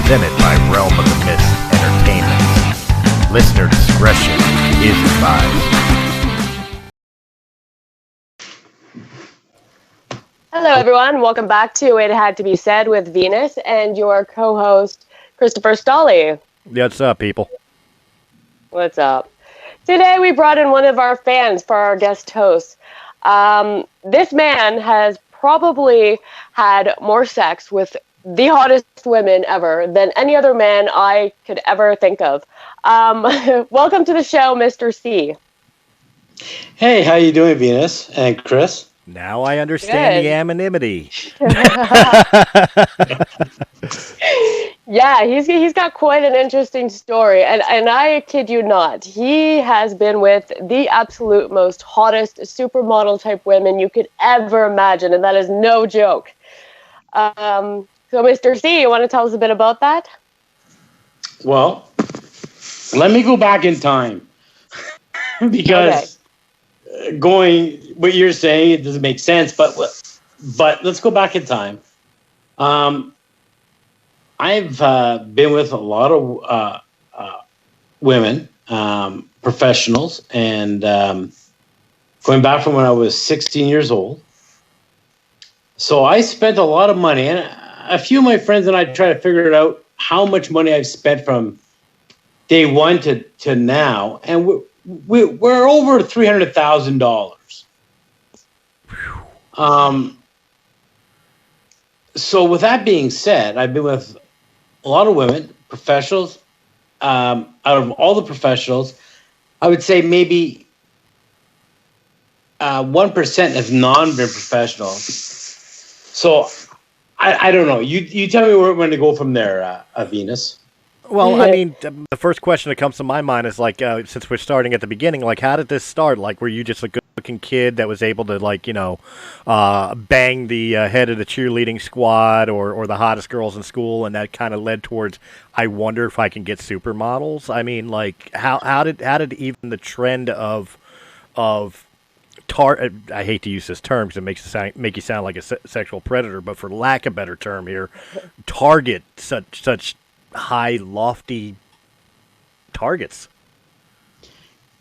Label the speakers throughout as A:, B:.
A: presented by Realm of the Mist Entertainment. Listener discretion is advised.
B: Hello, everyone. Welcome back to It Had to Be Said with Venus and your co-host, Christopher Stolle.
A: What's up, people?
B: What's up? Today, we brought in one of our fans for our guest host. This man has probably had more sex with the hottest women ever than any other man I could ever think of. Welcome to the show, Mr. C.
C: Hey, how you doing, Venus and Chris?
A: Now I understand
B: Good.
A: the anonymity.
B: Yeah, he's got quite an interesting story, and I kid you not, he has been with the absolute most hottest supermodel type women you could ever imagine, and that is no joke. So, Mr. C, you want to tell us a bit about that?
C: Well, let me go back in time because going what you're saying, it doesn't make sense. But let's go back in time. I've been with a lot of women, professionals, and going back from when I was 16 years old. So I spent a lot of money, and a few of my friends and I try to figure it out how much money I've spent from day one to now, and we're over $300,000. So with that being said, I've been with a lot of women, professionals. Out of all the professionals, I would say maybe 1% has non-been professional. So I don't know. You tell me where we're going to go from there, Venus.
A: Well, I mean, the first question that comes to my mind is, like, since we're starting at the beginning, like, how did this start? Like, were you just a good-looking kid that was able to, like, bang the head of the cheerleading squad or the hottest girls in school, and that kind of led towards, I wonder if I can get supermodels? I mean, like, how did even the trend of I hate to use this term because it make you sound like a sexual predator, but for lack of a better term here, target such high, lofty targets?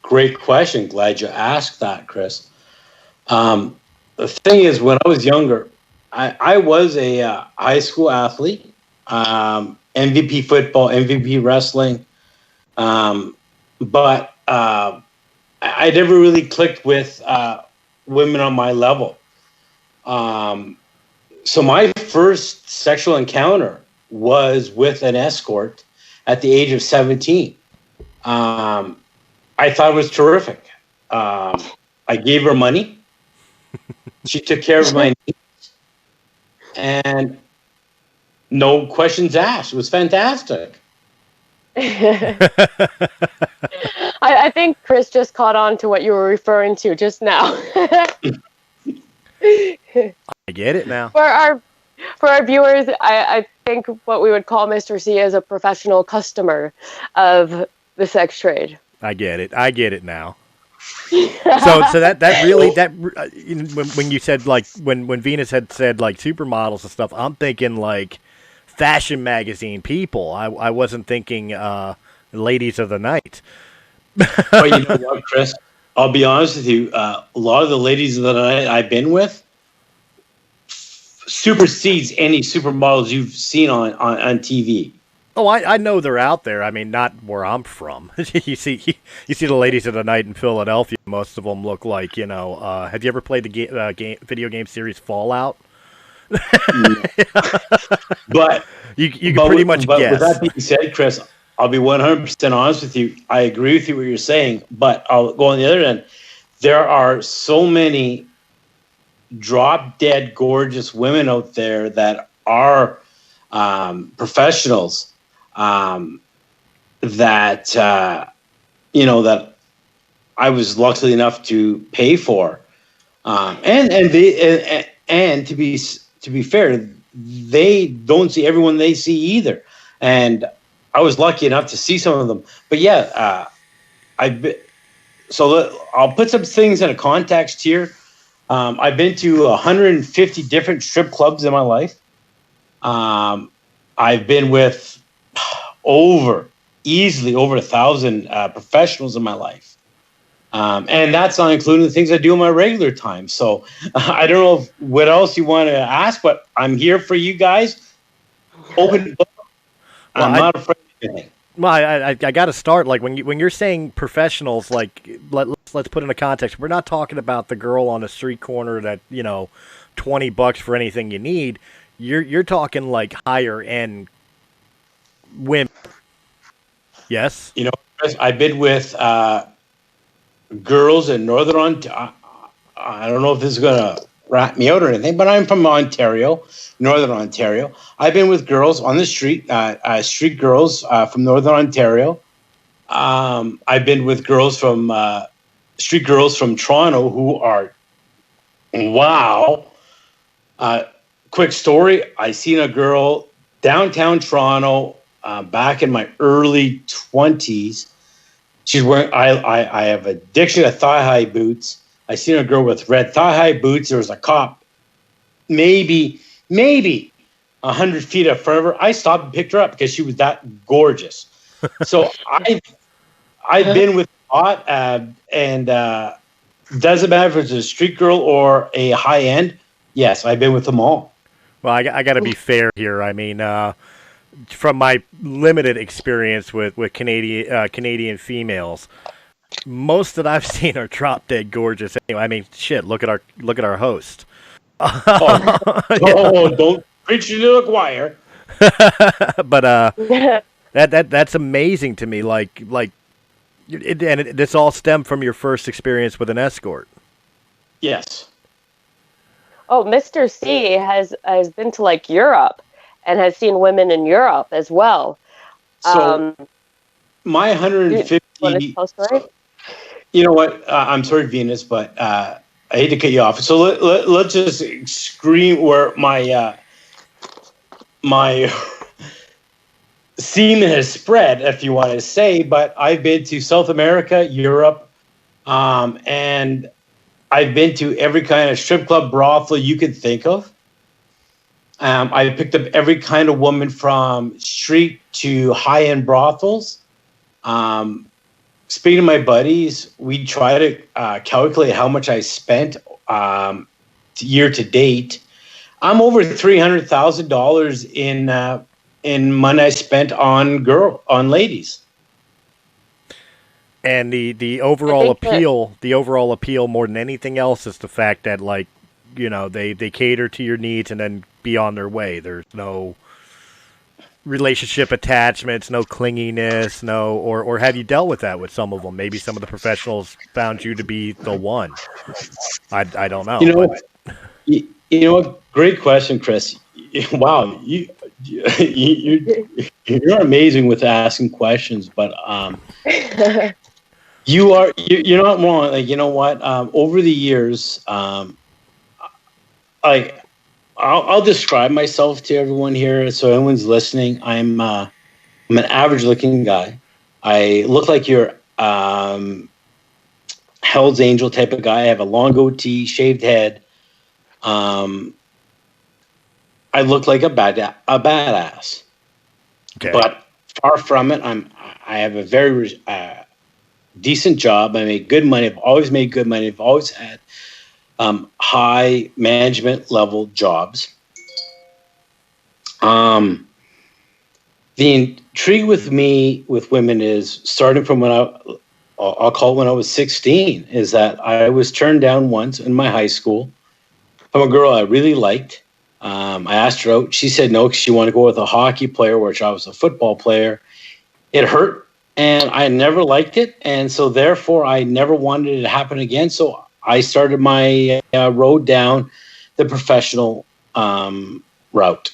C: Great question. Glad you asked that, Chris. The thing is, when I was younger, I was a high school athlete, MVP football, MVP wrestling, but I never really clicked with women on my level. So my first sexual encounter was with an escort at the age of 17. I thought it was terrific. I gave her money. She took care of my needs. And no questions asked. It was fantastic.
B: I think Chris just caught on to what you were referring to just now.
A: I get it now.
B: For our viewers, I think what we would call Mr. C is a professional customer of the sex trade.
A: I get it now. So that really when you said, like, when Venus had said, like, supermodels and stuff, I'm thinking like fashion magazine people. I wasn't thinking ladies of the night.
C: But you know what, Chris? I'll be honest with you. A lot of the ladies that I've been with supersedes any supermodels you've seen on TV.
A: Oh, I know they're out there. I mean, not where I'm from. you see the ladies of the night in Philadelphia. Most of them look like, have you ever played the video game series Fallout?
C: But
A: you can pretty much guess.
C: With that being said, Chris, I'll be 100% honest with you. I agree with you what you're saying, but I'll go on the other end. There are so many drop-dead gorgeous women out there that are professionals that that I was lucky enough to pay for, and to be fair, they don't see everyone they see either, and I was lucky enough to see some of them. But yeah, I'll put some things in a context here. I've been to 150 different strip clubs in my life. I've been with easily over 1,000 professionals in my life. And that's not including the things I do in my regular time. So I don't know what else you want to ask, but I'm here for you guys. Open book. I'm not afraid of anything.
A: Well, I got to start, like, when you're saying professionals, like, let's put in a context. We're not talking about the girl on the street corner that, $20 for anything you need. You're talking like higher end women. Yes.
C: Chris, I've been with girls in Northern Ontario. I don't know if this is going to rat me out or anything, but I'm from Ontario, Northern Ontario. I've been with girls on the street, street girls from Northern Ontario. I've been with girls from street girls from Toronto who are, wow. Quick story. I seen a girl downtown Toronto back in my early 20s. She's wearing, I have addiction to thigh-high boots. I seen a girl with red thigh-high boots. There was a cop maybe 100 feet in front of her. I stopped and picked her up because she was that gorgeous. So I've been with a lot, and doesn't matter if it's a street girl or a high-end. Yes, I've been with them all.
A: Well, I got to be fair here. I mean, from my limited experience with Canadian females, most that I've seen are drop dead gorgeous. Anyway, I mean, shit. Look at our host.
C: Don't preach to the choir.
A: But that's amazing to me. This all stemmed from your first experience with an escort.
C: Yes.
B: Oh, Mr. C has been to like Europe and has seen women in Europe as well.
C: So my 150. You know what? I'm sorry, Venus, but I hate to cut you off. So let's just scream where my semen has spread, if you want to say. But I've been to South America, Europe, and I've been to every kind of strip club, brothel you could think of. I picked up every kind of woman from street to high-end brothels. Speaking to my buddies, we try to calculate how much I spent year to date. I'm over $300,000 in money I spent on ladies.
A: And the overall appeal more than anything else is the fact that, like, they cater to your needs and then be on their way. There's no relationship attachments, no clinginess, or have you dealt with that with some of them? Maybe some of the professionals found you to be the one. I don't know.
C: You know what? Great question, Chris. Wow, you're amazing with asking questions, but you're not wrong. Like, you know what? Over the years, I'll describe myself to everyone here, so everyone's listening. I'm an average-looking guy. I look like your Hell's Angel type of guy. I have a long goatee, shaved head. I look like a badass.
A: Okay.
C: But far from it. I have a very decent job. I make good money. I've always made good money. I've always had high management level jobs. The intrigue with me with women is starting from when I'll call it when I was 16, is that I was turned down once in my high school from a girl I really liked. I asked her out. She said no because she wanted to go with a hockey player, which I was a football player. It hurt, and I never liked it, and so therefore I never wanted it to happen again. So I started my road down the professional route.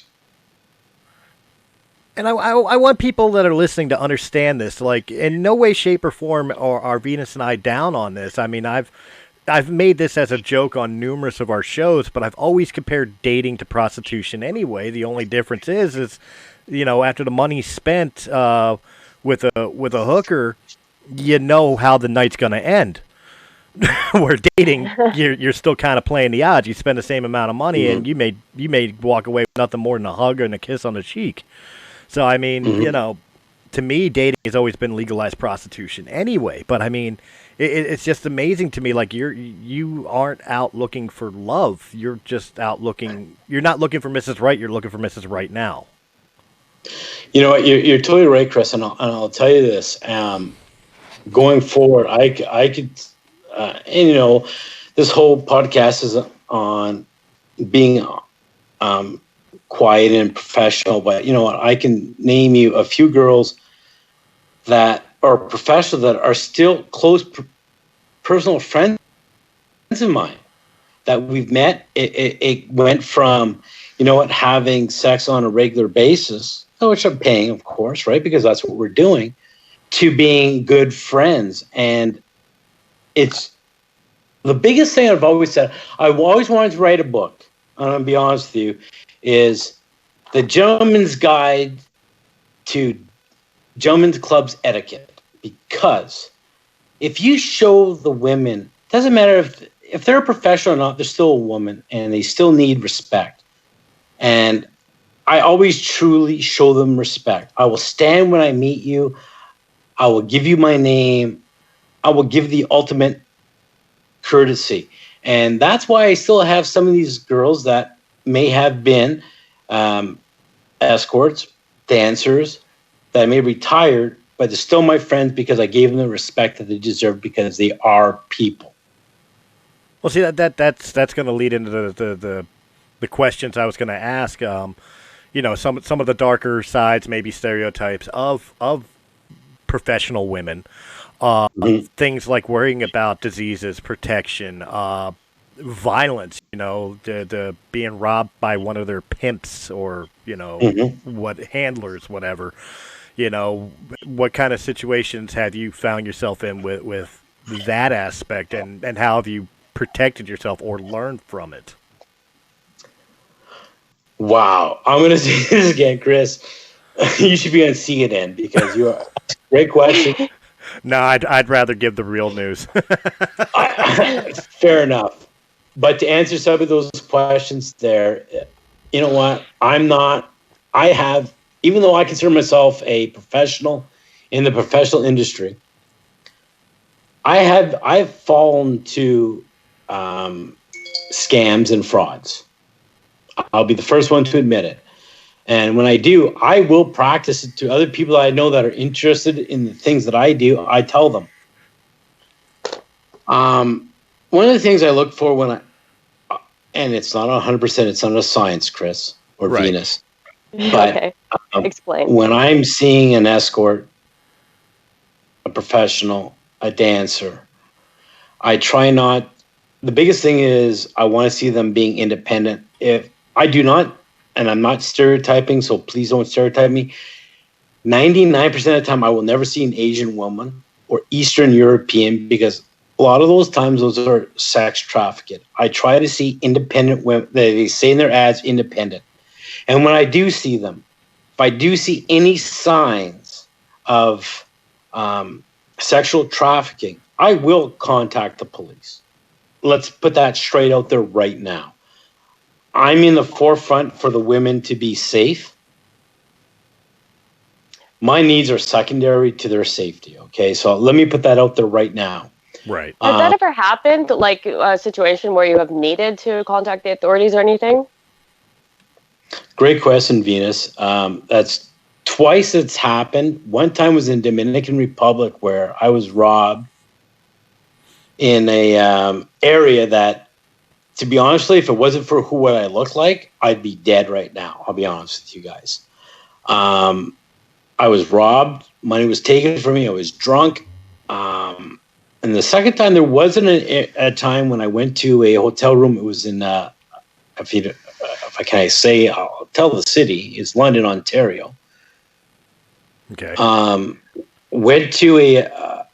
A: And I want people that are listening to understand this. Like, in no way, shape, or form are Venus and I down on this. I mean, I've made this as a joke on numerous of our shows, but I've always compared dating to prostitution anyway. The only difference is after the money's spent with a hooker, you know how the night's going to end. Where dating, you're still kind of playing the odds. You spend the same amount of money, and you may walk away with nothing more than a hug and a kiss on the cheek. So I mean, to me, dating has always been legalized prostitution anyway. But I mean, it's just amazing to me. Like you aren't out looking for love. You're just out looking. You're not looking for Mrs. Right. You're looking for Mrs. Right now.
C: You know what? You're totally right, Chris. And I'll tell you this. Going forward, I could, and you know, this whole podcast is on being quiet and professional. But you know what? I can name you a few girls that are professional that are still close personal friends of mine that we've met. It went from, you know what, having sex on a regular basis, which I'm paying, of course, right? Because that's what we're doing, to being good friends. And it's the biggest thing I've always said. I've always wanted to write a book, and I'm going to be honest with you, is The Gentleman's Guide to Gentlemen's Clubs Etiquette. Because if you show the women, doesn't matter if they're a professional or not, they're still a woman and they still need respect. And I always truly show them respect. I will stand when I meet you. I will give you my name. I will give the ultimate courtesy. And that's why I still have some of these girls that may have been escorts, dancers, that may retired, but they're still my friends because I gave them the respect that they deserve because they are people.
A: Well, see, that's going to lead into the questions I was going to ask. You know, some of the darker sides, maybe stereotypes of professional women. Things like worrying about diseases, protection, violence. You know, the being robbed by one of their pimps or what handlers, whatever. You know, what kind of situations have you found yourself in with that aspect, and how have you protected yourself or learned from it?
C: Wow. I'm going to say this again, Chris. You should be on CNN because you are great question.
A: No, I'd rather give the real news.
C: Fair enough. But to answer some of those questions there, you know what? Even though I consider myself a professional in the professional industry, I've fallen to scams and frauds. I'll be the first one to admit it. And when I do, I will practice it to other people that I know that are interested in the things that I do. I tell them. One of the things I look for and it's not 100%, it's not a science, Chris, or right. Venus. But
B: okay. Explain.
C: When I'm seeing an escort, a professional, a dancer, I try not. The biggest thing is I want to see them being independent. If I do not, and I'm not stereotyping, so please don't stereotype me. 99% of the time, I will never see an Asian woman or Eastern European because a lot of those times, those are sex trafficked. I try to see independent women. They say in their ads, independent. And when I do see them, if I do see any signs of sexual trafficking, I will contact the police. Let's put that straight out there right now. I'm in the forefront for the women to be safe. My needs are secondary to their safety, okay? So let me put that out there right now.
A: Right.
B: Has that ever happened, like a situation where you have needed to contact the authorities or anything?
C: Great question, Venus. That's twice it's happened. One time was in Dominican Republic where I was robbed in a area that, to be honest with you, if it wasn't for what I look like, I'd be dead right now. I'll be honest with you guys. I was robbed. Money was taken from me. I was drunk. And the second time, there wasn't a time when I went to a hotel room. It was in, if I can say, I'll tell the city. It's London, Ontario.
A: Okay.
C: Went to a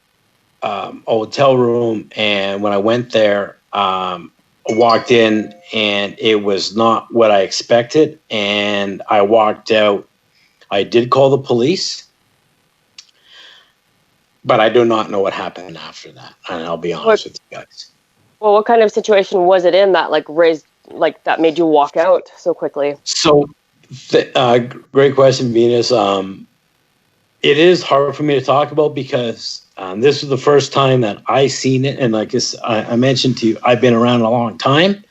C: hotel room, and when I went there, I walked in, and it was not what I expected, and I walked out. I did call the police, but I do not know what happened after that, and I'll be honest with you guys.
B: Well, what kind of situation was it in that that made you walk out so quickly?
C: So, great question, Venus. it is hard for me to talk about because this was the first time that I seen it. And like I mentioned to you, I've been around a long time.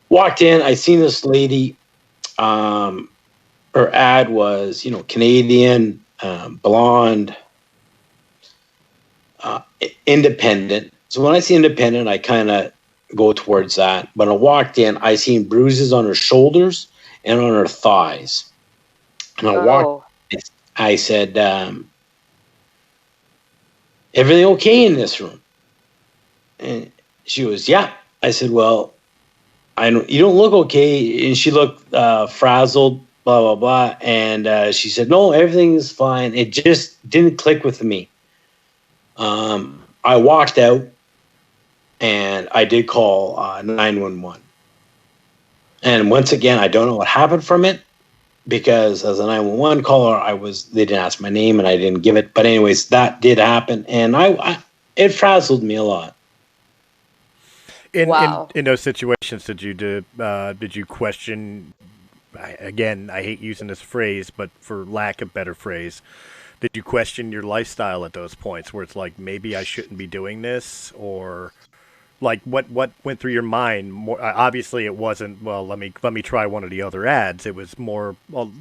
C: Walked in, I seen this lady. Her ad was, Canadian, blonde, independent. So when I see independent, I kind of go towards that. When I walked in, I seen bruises on her shoulders and on her thighs. And I said, everything okay in this room? And she was, yeah. I said, well, you don't look okay. And she looked frazzled, blah, blah, blah. And she said, no, everything is fine. It just didn't click with me. I walked out and I did call 911. And once again, I don't know what happened from it because as a 911 caller, they didn't ask my name and I didn't give it. But anyways, that did happen. And it frazzled me a lot.
A: In those situations, did you question? Again, I hate using this phrase, but for lack of better phrase, did you question your lifestyle at those points where it's like maybe I shouldn't be doing this, or like what went through your mind? More obviously, it wasn't. Well, let me try one of the other ads. It was more. Well,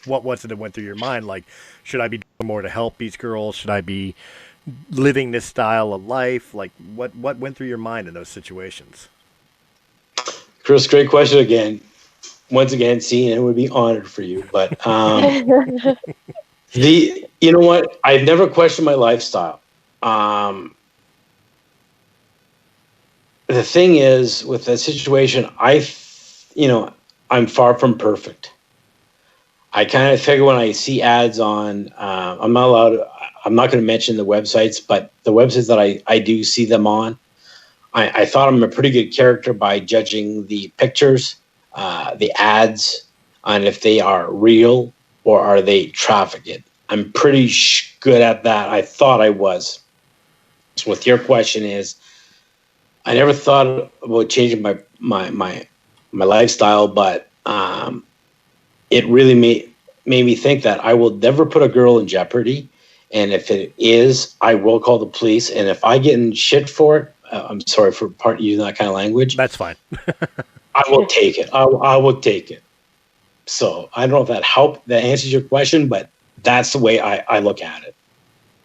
A: what was it that went through your mind? Like, should I be doing more to help these girls? Should I be living this style of life? Like, what went through your mind in those situations?
C: Chris, great question again. Once again, seeing it would be honored for you. But you know what? I've never questioned my lifestyle. The thing is, with that situation, I'm far from perfect. I kind of figure when I see ads on, I'm not going to mention the websites, but the websites that I do see them on, I thought I'm a pretty good character by judging the pictures, the ads, and if they are real or are they trafficked. I'm pretty good at that. I thought I was. So with your question is, I never thought about changing my lifestyle, but it really made me think that I will never put a girl in jeopardy. And if it is, I will call the police. And if I get in shit for it, I'm sorry for using that kind of language.
A: That's fine.
C: I will take it. I will take it. So I don't know if that answers your question, but that's the way I look at it.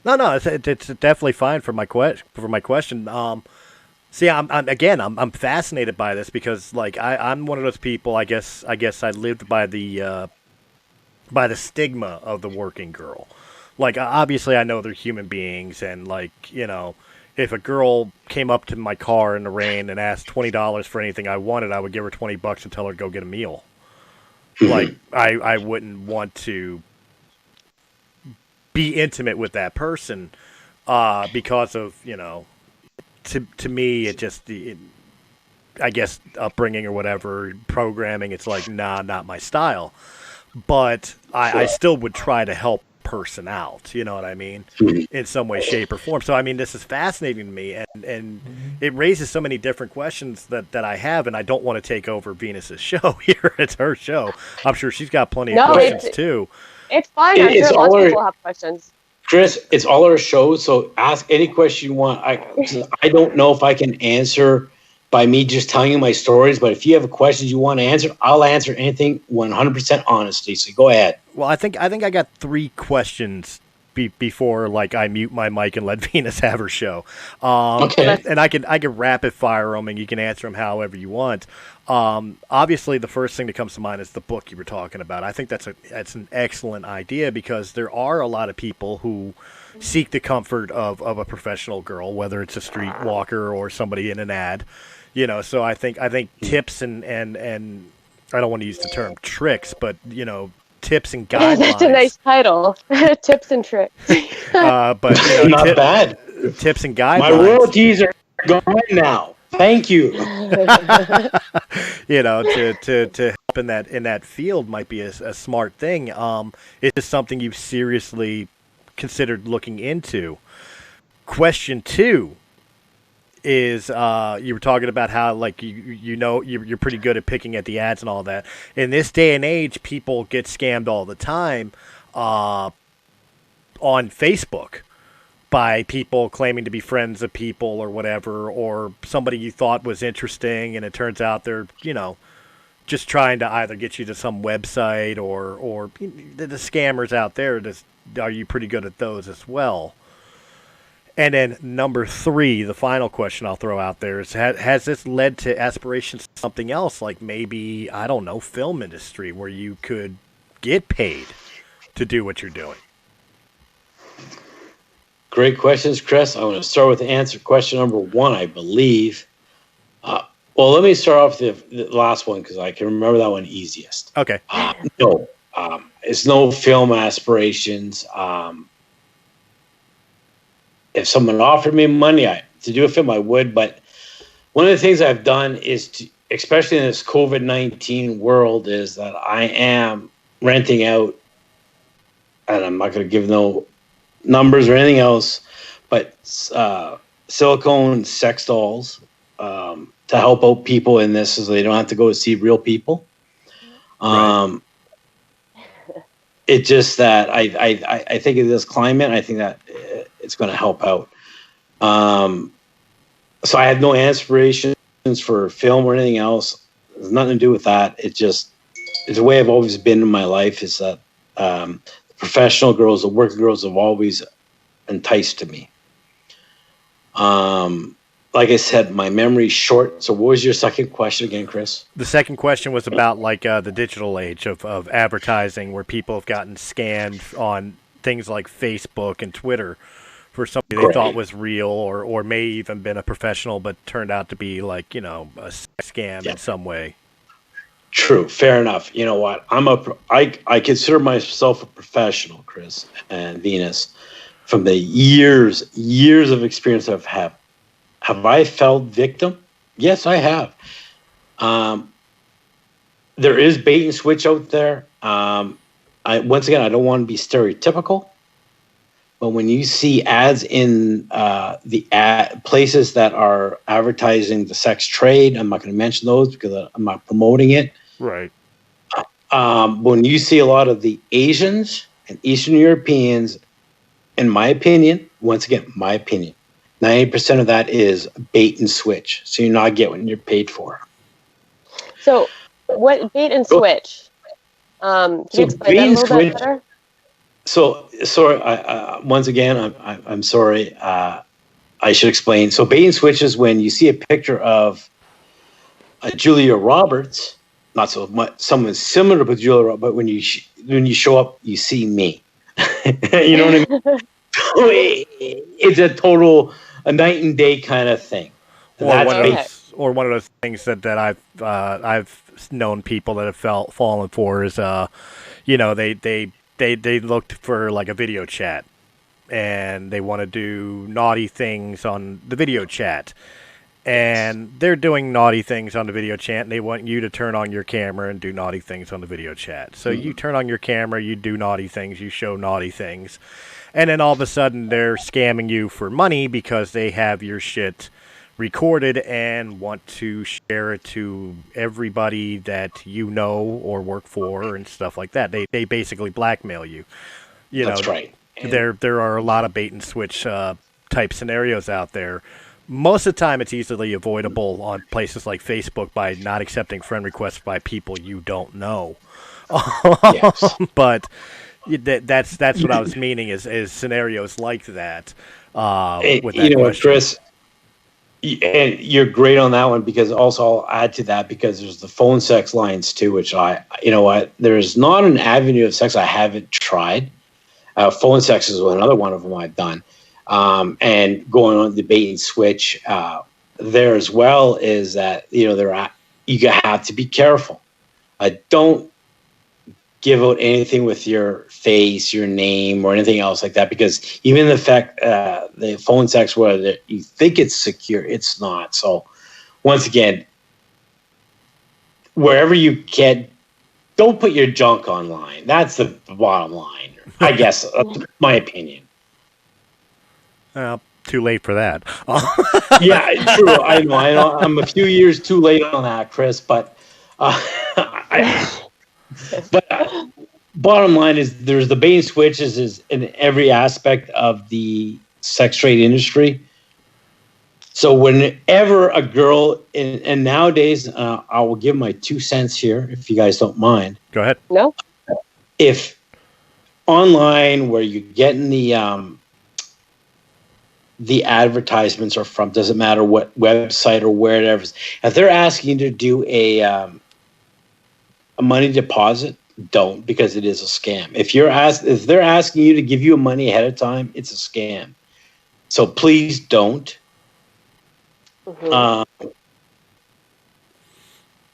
A: No, it's definitely fine for my question. See, I'm fascinated by this because like I'm one of those people. I guess I lived by the stigma of the working girl. Like obviously I know they're human beings, and like if a girl came up to my car in the rain and asked $20 for anything I wanted, I would give her $20 and tell her to go get a meal. Like I wouldn't want to be intimate with that person because of to me it just I guess upbringing or whatever, programming. It's like not my style, but I still would try to help person out, you know what I mean, in some way, shape, or form. So I mean, this is fascinating to me, and it raises so many different questions that I have, and I don't want to take over Venus's show here. It's her show. I'm sure she's got plenty of questions too.
B: It's fine. I'm sure lots of people have questions.
C: Chris, it's all our show, so ask any question you want. I don't know if I can answer by me just telling you my stories, but if you have questions you want to answer, I'll answer anything 100% honestly. So go ahead.
A: Well, I think I got 3 questions before like I mute my mic and let Venus have her show.
C: Okay.
A: And I can rapid fire them, and you can answer them however you want. Obviously, the first thing that comes to mind is the book you were talking about. I think that's an excellent idea because there are a lot of people who seek the comfort of a professional girl, whether it's a street walker or somebody in an ad. So I think tips and I don't want to use the term tricks, but tips and guidelines.
B: That's a nice title. Tips and tricks.
C: But not bad.
A: Tips and guidelines.
C: My royalties are gone now. Thank you.
A: To help in that field might be a smart thing. It's just something you've seriously considered looking into. Question 2 is you were talking about how like you're pretty good at picking at the ads and all that. In this day and age, people get scammed all the time. on Facebook by people claiming to be friends of people or whatever, or somebody you thought was interesting, and it turns out they're, just trying to either get you to some website or the scammers out there. Are you pretty good at those as well? And then number 3, the final question I'll throw out there is, has this led to aspirations to something else, like maybe, I don't know, film industry, where you could get paid to do what you're doing?
C: Great questions, Chris. I want to start with answer question number 1, I believe. Well, let me start off the last one because I can remember that one easiest.
A: Okay.
C: No, it's no film aspirations. If someone offered me money to do a film, I would. But one of the things I've done is, especially in this COVID-19 world, is that I am renting out, and I'm not going to give no numbers or anything else, but silicone sex dolls to help out people in this, so they don't have to go to see real people.
A: Right.
C: It's just that I think in this climate, I think that it's going to help out. So I have no aspirations for film or anything else. There's nothing to do with that. It's the way I've always been in my life, is that the professional girls, the working girls have always enticed to me. Like I said, my memory's short. So what was your second question again, Chris?
A: The second question was about the digital age of advertising, where people have gotten scanned on things like Facebook and Twitter for something they thought was real, or may even been a professional, but turned out to be a scam in some way.
C: True. Fair enough. You know what? I consider myself a professional, Chris and Venus, from the years of experience I've had. Have I felt victim? Yes, I have. There is bait and switch out there. Once again, I don't want to be stereotypical, but when you see ads in the places that are advertising the sex trade, I'm not going to mention those because I'm not promoting it.
A: Right.
C: When you see a lot of the Asians and Eastern Europeans, in my opinion, once again, my opinion, 90% of that is bait and switch. So you're not getting what you're paid for.
B: So what bait and switch? Can you explain that a little bit better?
C: So sorry. Once again, I'm sorry. I should explain. So bait and switch is when you see a picture of Julia Roberts, not so much someone similar to Julia Roberts, but when you show up, you see me. You know what I mean? So it's a night and day kind of thing.
A: Or one of those things that I've known people that have fallen for is they looked for like a video chat, and they want to do naughty things on the video chat, and they're doing naughty things on the video chat, and they want you to turn on your camera and do naughty things on the video chat. So you turn on your camera, you do naughty things, you show naughty things, and then all of a sudden they're scamming you for money because they have your shit recorded and want to share it to everybody that you know or work for and stuff like that. They basically blackmail you.
C: That's right.
A: There are a lot of bait and switch type scenarios out there. Most of the time, it's easily avoidable on places like Facebook by not accepting friend requests by people you don't know.
C: Yes.
A: But that's what I was meaning is scenarios like that. With that question.
C: Chris, and you're great on that one, because also I'll add to that, because there's the phone sex lines too, which there's not an avenue of sex I haven't tried. Phone sex is another one of them I've done. And going on the bait and switch there as well is that, you have to be careful. Don't give out anything with your face, your name, or anything else like that, because even the fact the phone sex, where you think it's secure, it's not. So once again, wherever you can, don't put your junk online. That's the bottom line, I guess. That's my opinion.
A: Too late for that.
C: Yeah, true. I know. I'm a few years too late on that, Chris. But bottom line is there's the bait and switches is in every aspect of the sex trade industry. So whenever a girl, and nowadays, I will give my 2 cents here, if you guys don't mind.
A: Go ahead.
B: No.
C: If online where you're getting the advertisements are from, doesn't matter what website or wherever, if they're asking you to do a money deposit, don't, because it is a scam. If they're asking you to give you money ahead of time, it's a scam. So please don't.
B: Mm-hmm.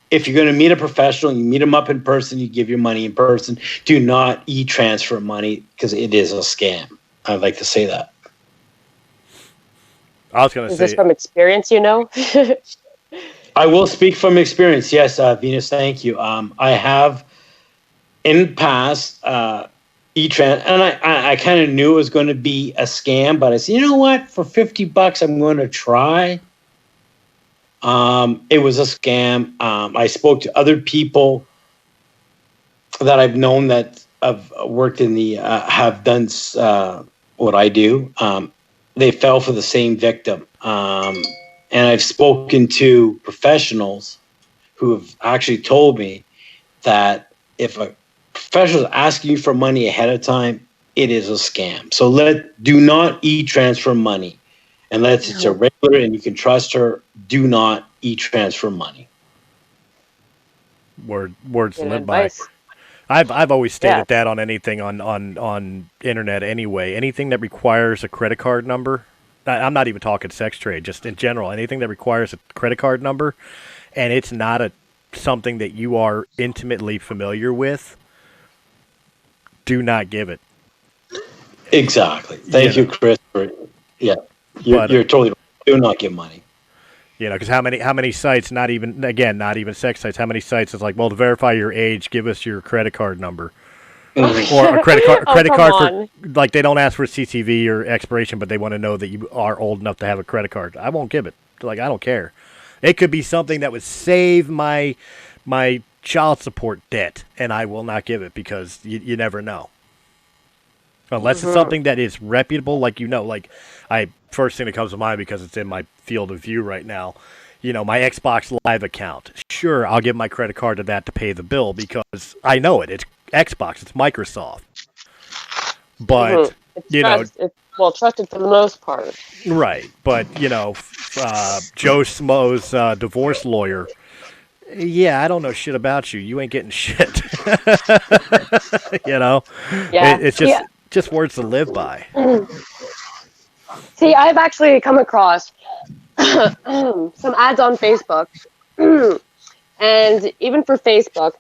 C: If you're going to meet a professional, you meet them up in person, you give your money in person. Do not e-transfer money because it is a scam. I'd like to say that.
A: I was going to say...
B: Is this from experience, you know?
C: I will speak from experience. Yes, Venus, thank you. I have in the past e-trans, and I kind of knew it was going to be a scam, but I said, you know what? For $50, I'm going to try. It was a scam. I spoke to other people that I've known that have worked in the have done what I do. They fell for the same victim. And I've spoken to professionals who have actually told me that if a professional is asking you for money ahead of time, it is a scam. So do not e-transfer money. Unless it's a regular and you can trust her, do not e-transfer money.
A: Words to live by. I've always stated that on anything on internet anyway. Anything that requires a credit card number, I'm not even talking sex trade, just in general, anything that requires a credit card number and it's not something that you are intimately familiar with, do not give it.
C: Exactly. Thank you, Chris. You're totally right. Do not give money.
A: You know, because how many sites, not even sex sites, how many sites is like, well, to verify your age, give us your credit card number. Or a credit card for, like, they don't ask for CCV or expiration, but they want to know that you are old enough to have a credit card. I won't give it. Like, I don't care. It could be something that would save my child support debt, and I will not give it because you never know. Unless it's something that is reputable, like, first thing that comes to mind because it's in my field of view right now, my Xbox Live account. Sure, I'll give my credit card to that to pay the bill because I know it. It's Xbox. It's Microsoft. But,
B: it's trusted for the most part.
A: Right. But, Joe Schmo's divorce lawyer, I don't know shit about you. You ain't getting shit. Yeah. It's just words to live by.
B: See, I've actually come across some ads on Facebook. And even for Facebook,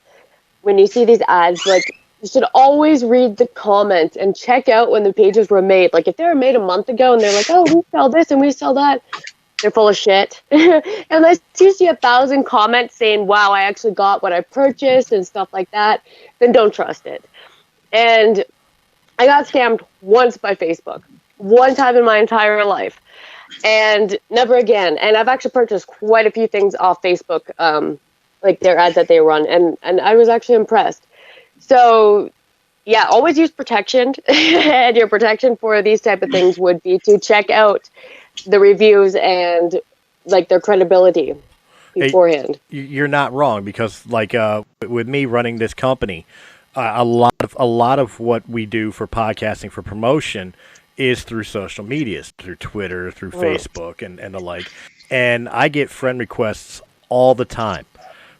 B: when you see these ads, like, you should always read the comments and check out when the pages were made. Like, if they were made a month ago and they're like, oh, we sell this and we sell that, they're full of shit. Unless you see 1,000 comments saying, wow, I actually got what I purchased and stuff like that, then don't trust it. And I got scammed once by Facebook. One time in my entire life. And never again. And I've actually purchased quite a few things off Facebook, like their ads that they run. And I was actually impressed. So, always use protection. And your protection for these type of things would be to check out the reviews and, like, their credibility beforehand.
A: Hey, you're not wrong because, like, with me running this company, a lot of what we do for podcasting for promotion is through social medias, through Twitter, through Facebook, and the like. And I get friend requests all the time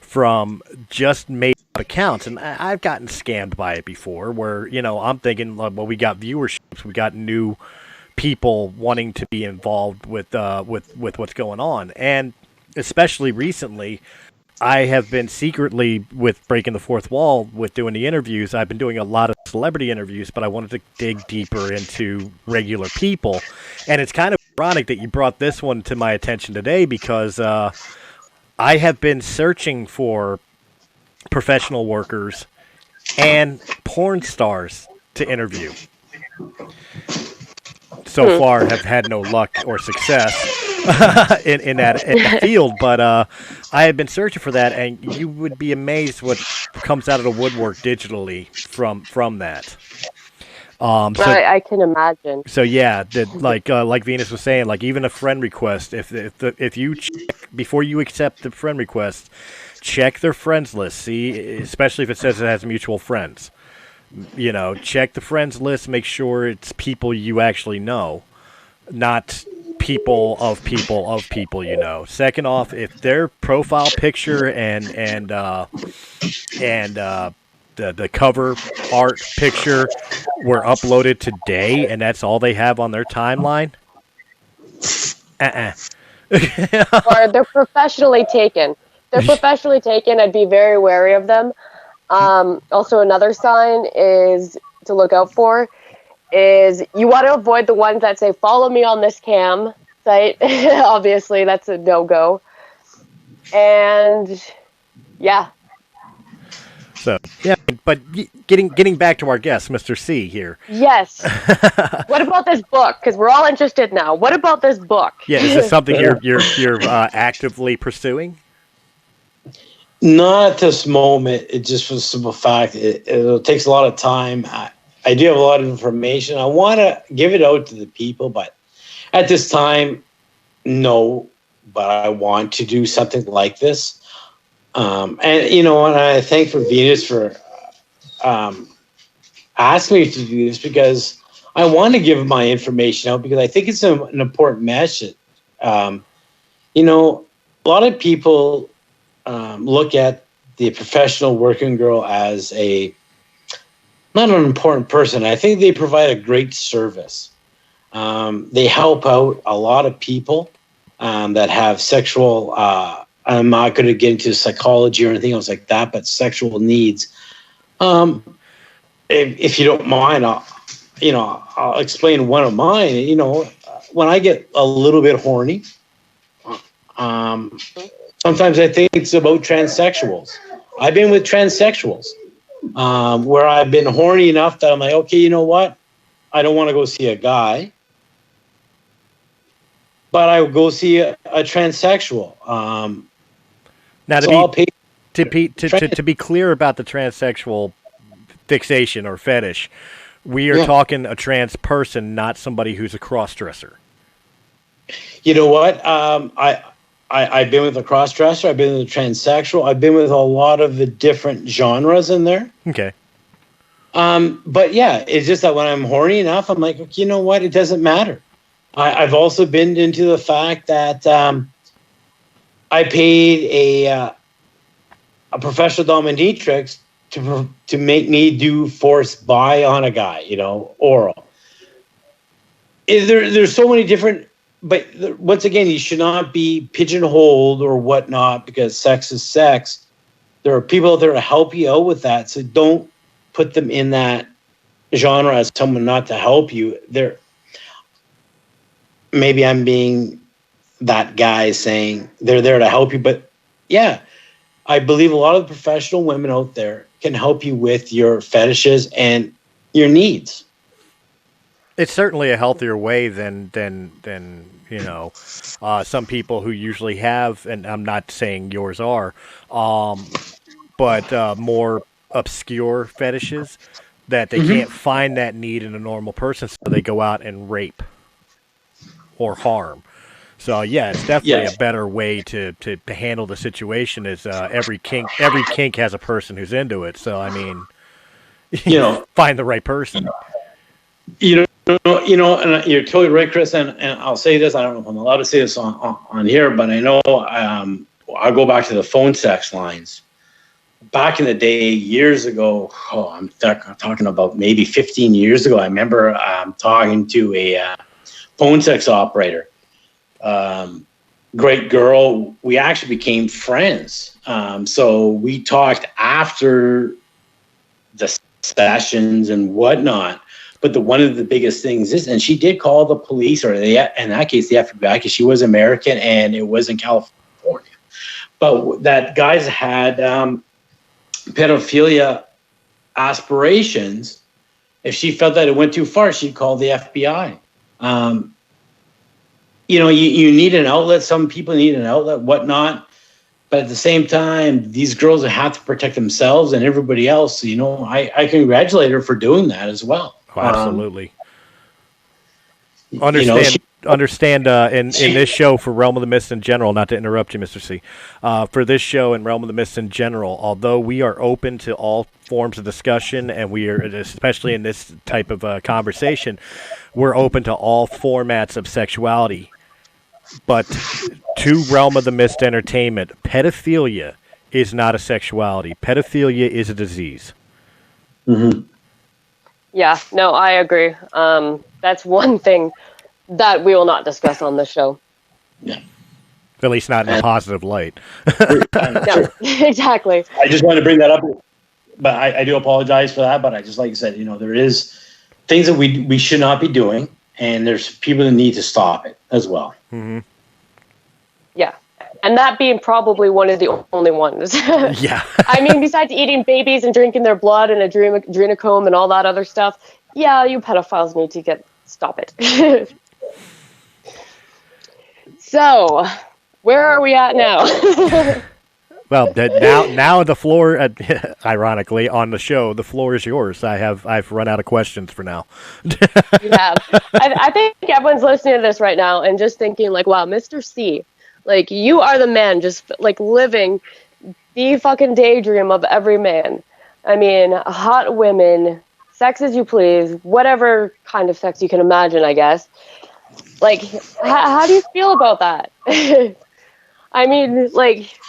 A: from just made up accounts. And I've gotten scammed by it before where, I'm thinking, well, we got viewerships, we got new people wanting to be involved with what's going on. And especially recently, I have been secretly, with breaking the fourth wall, with doing the interviews, I've been doing a lot of celebrity interviews, but I wanted to dig deeper into regular people. And it's kind of ironic that you brought this one to my attention today because I have been searching for professional workers and porn stars to interview. So far, have had no luck or success. in that field. But I have been searching for that, and you would be amazed what comes out of the woodwork digitally from that. So
B: I can imagine.
A: so yeah, like Venus was saying, like even a friend request, if you check before you accept the friend request, check their friends list. See, especially if it says it has mutual friends. You know, check the friends list. Make sure it's people you actually know, not people of people of people you know. Second off, if their profile picture and the cover art picture were uploaded today and that's all they have on their timeline,
B: Or they're professionally taken. They're professionally taken. I'd be very wary of them. Also, another sign is to look out for is you want to avoid the ones that say, follow me on this cam site. Obviously, that's a no-go. And, yeah.
A: So, yeah, but getting back to our guest, Mr. C here.
B: Yes. What about this book? Because we're all interested now. What about this book?
A: Yeah, is this something you're actively pursuing?
C: Not at this moment. It just for the simple fact it takes a lot of time. I do have a lot of information. I want to give it out to the people, but at this time, no. But I want to do something like this. And, you know, and I thank for Venus for asking me to do this because I want to give my information out because I think it's an important message. You know, a lot of people look at the professional working girl as not an important person. I think they provide a great service. They help out a lot of people that have sexual, I'm not going to get into psychology or anything else like that, but sexual needs. If you don't mind, I'll explain one of mine. You know, when I get a little bit horny, sometimes I think it's about transsexuals. I've been with transsexuals where I've been horny enough that I'm like, okay, you know what? I don't want to go see a guy, but I will go see a transsexual.
A: Now,
C: So
A: to be clear about the transsexual fixation or fetish, we are talking a trans person, not somebody who's a cross-dresser.
C: You know what? I've been with a cross-dresser. I've been with a transsexual. I've been with a lot of the different genres in there.
A: Okay.
C: But yeah, it's just that when I'm horny enough, I'm like, okay, you know what? It doesn't matter. I've also been into the fact that I paid a professional dominatrix to make me do forced buy on a guy, you know, oral. There's so many different, but once again, you should not be pigeonholed or whatnot because sex is sex. There are people out there to help you out with that, so don't put them in that genre as someone not to help you. Maybe I'm being that guy saying they're there to help you, but yeah, I believe a lot of the professional women out there can help you with your fetishes and your needs.
A: It's certainly a healthier way than you know, some people who usually have, and I'm not saying yours are, but more obscure fetishes that they can't find that need in a normal person, so they go out and rape or harm. So yeah, it's definitely a better way to handle the situation. Is every kink has a person who's into it. So I mean, you know, find the right person.
C: You know, and you're totally right, Chris. And I'll say this: I don't know if I'm allowed to say this on here, but I know I'll go back to the phone sex lines. Back in the day, years ago, I'm talking about maybe 15 years ago. I remember talking to a phone sex operator. Great girl. We actually became friends. So we talked after the sessions and whatnot. But one of the biggest things is, and she did call the police, or in that case, the FBI, because she was American and it was in California. But that guys had pedophilia aspirations. If she felt that it went too far, she'd call the FBI. you need an outlet. Some people need an outlet, whatnot. But at the same time, these girls have to protect themselves and everybody else. I congratulate her for doing that as well.
A: Oh, absolutely. Understand in this show for Realm of the Mist in general, not to interrupt you, Mr. C, for this show and Realm of the Mist in general, although we are open to all forms of discussion, and we are, especially in this type of conversation, we're open to all formats of sexuality. But to Realm of the Mist Entertainment, pedophilia is not a sexuality. Pedophilia is a disease.
C: Mm-hmm.
B: Yeah, no, I agree. That's one thing that we will not discuss on this show.
C: Yeah.
A: At least not in a positive light.
B: Yeah, exactly.
C: I just wanted to bring that up, but I do apologize for that. But I just, like you said, there is things that we should not be doing, and there's people that need to stop it as well.
A: Mm-hmm.
B: Yeah. And that being probably one of the only ones.
A: Yeah.
B: I mean, besides eating babies and drinking their blood and adrenochrome and all that other stuff, yeah, you pedophiles need to stop it. So, where are we at now?
A: Well, now the floor, ironically, on the show, the floor is yours. I've run out of questions for now.
B: You have. I think everyone's listening to this right now and just thinking, like, wow, Mr. C, like, you are the man, just, like, living the fucking daydream of every man. I mean, hot women, sex as you please, whatever kind of sex you can imagine, I guess. Like, how do you feel about that? I mean, like,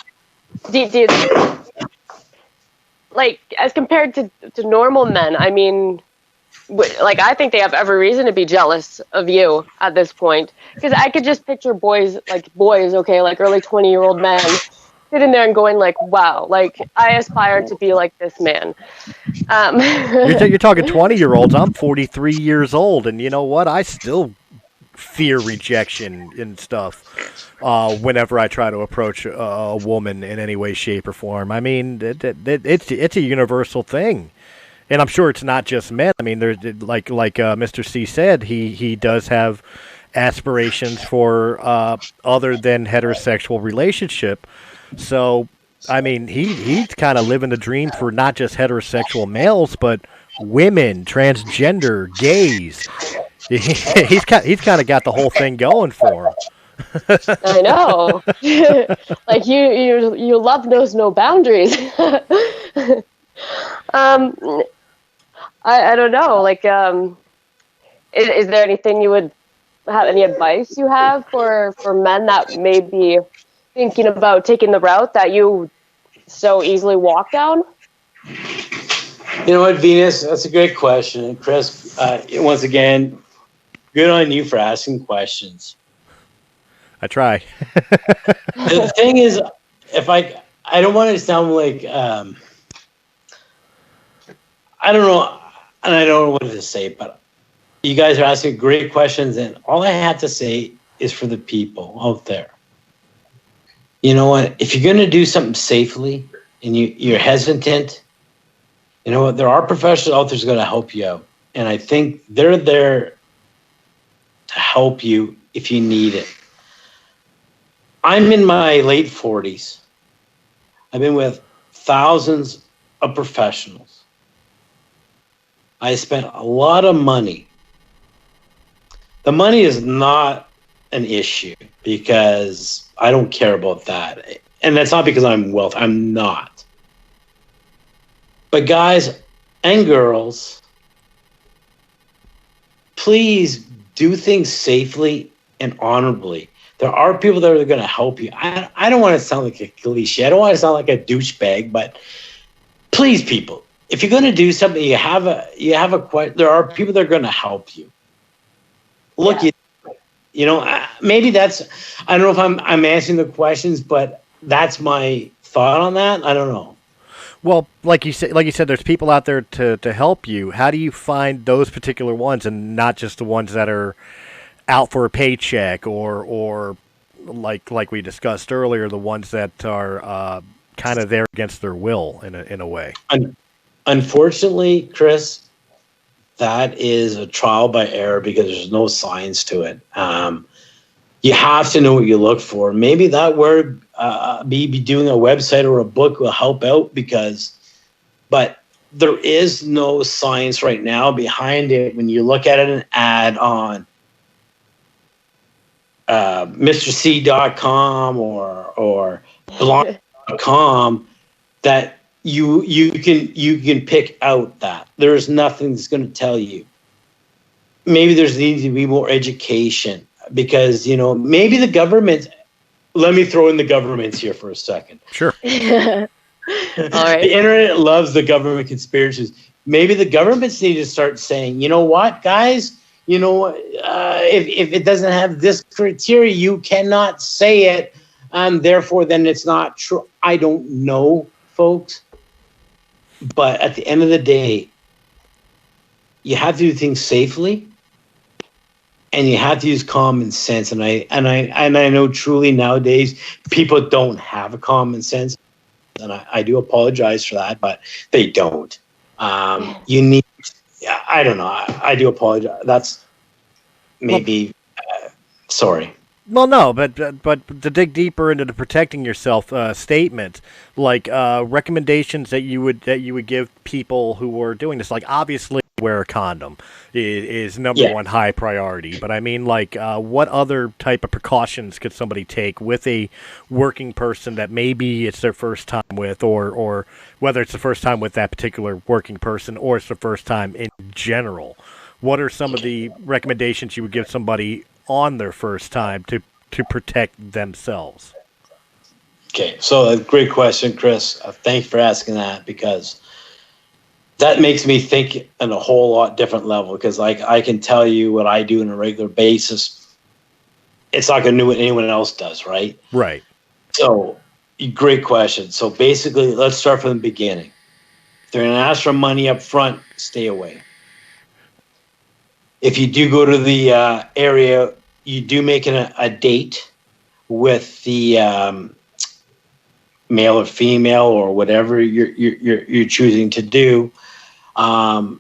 B: like, as compared to normal men, I mean, like, I think they have every reason to be jealous of you at this point. Because I could just picture boys, okay, like early 20-year-old men, sitting there and going like, wow, like, I aspire to be like this man.
A: You're talking 20-year-olds. I'm 43 years old, and you know what? I still fear rejection and stuff whenever I try to approach a woman in any way, shape, or form. I mean, it's a universal thing. And I'm sure it's not just men. I mean, there's like Mr. C said, he does have aspirations for other than heterosexual relationship. So, I mean, he's kind of living the dream for not just heterosexual males, but women, transgender, gays. He's kind of got the whole thing going for him.
B: I know. Like, you love knows no boundaries. I don't know. Like, is there anything you would have, any advice you have for men that may be thinking about taking the route that you so easily walk down?
C: You know what, Venus? That's a great question. And Chris, once again, good on you for asking questions.
A: I try.
C: The thing is, if I don't want to sound like, I don't know, and I don't know what to say, but you guys are asking great questions, and all I have to say is for the people out there. You know what? If you're going to do something safely and you're hesitant, you know what? There are professionals out there who's going to help you out, and I think they're there to help you if you need it. I'm in my late 40s. I've been with thousands of professionals. I spent a lot of money. The money is not an issue because I don't care about that. And that's not because I'm wealthy. I'm not. But guys and girls, please do things safely and honorably. There are people that are going to help you. I don't want to sound like a cliche. I don't want to sound like a douchebag, but please, people, if you're going to do something, there are people that are going to help you. Look, yeah. Maybe that's, I don't know if I'm answering the questions, but that's my thought on that. I don't know.
A: Well, like you said, there's people out there to help you. How do you find those particular ones and not just the ones that are out for a paycheck or like we discussed earlier, the ones that are kind of there against their will in a way?
C: Unfortunately, Chris, that is a trial by error because there's no science to it. you have to know what you look for. Maybe that word, be doing a website or a book will help out but there is no science right now behind it. When you look at an ad on MrC.com or blog.com, that you can pick out that there's nothing that's going to tell you. Maybe there's needs to be more education, because maybe the government. Let me throw in the governments here for a second.
A: Sure.
B: All right.
C: The internet loves the government conspiracies. Maybe the governments need to start saying, you know what, guys, if it doesn't have this criteria, you cannot say it. Therefore, then it's not true. I don't know, folks. But at the end of the day, you have to do things safely, and you have to use common sense. And I know truly nowadays people don't have a common sense. And I do apologize for that, but they don't. You need, I don't know. I do apologize. That's maybe, sorry.
A: Well, no, but to dig deeper into the protecting yourself statement, like recommendations that you would give people who are doing this, like obviously wear a condom is number one high priority. But I mean, like, what other type of precautions could somebody take with a working person that maybe it's their first time with, or whether it's the first time with that particular working person or it's the first time in general? What are some of the recommendations you would give somebody on their first time to protect themselves?
C: Okay, so a great question, Chris. Thanks for asking that, because that makes me think on a whole lot different level, because I can tell you what I do on a regular basis. It's not going to do what anyone else does, right?
A: Right.
C: So, great question. So basically, let's start from the beginning. If they're going to ask for money up front, stay away. If you do go to the area, you do make a date with the male or female or whatever you're choosing to do. One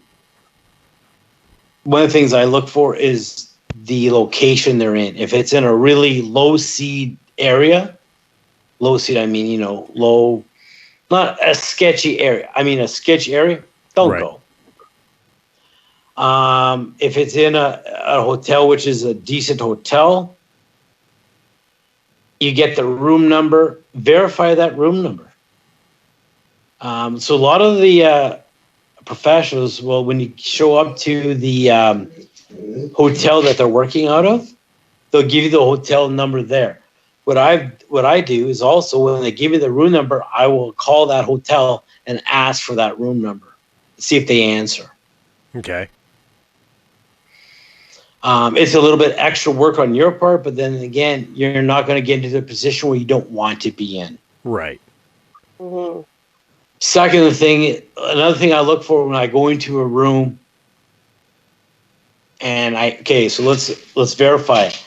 C: of the things I look for is the location they're in. If it's in a really low seed area, low seed, I mean, low, not a sketchy area. I mean, a sketchy area, don't go. If it's in a hotel, which is a decent hotel, you get the room number, verify that room number. So a lot of the professionals, well, when you show up to the hotel that they're working out of, they'll give you the hotel number there. What I do is also, when they give me the room number, I will call that hotel and ask for that room number, see if they answer.
A: Okay.
C: It's a little bit extra work on your part, but then again, you're not going to get into the position where you don't want to be in.
A: Right.
B: Mm-hmm.
C: Another thing I look for when I go into a room, and so let's verify it.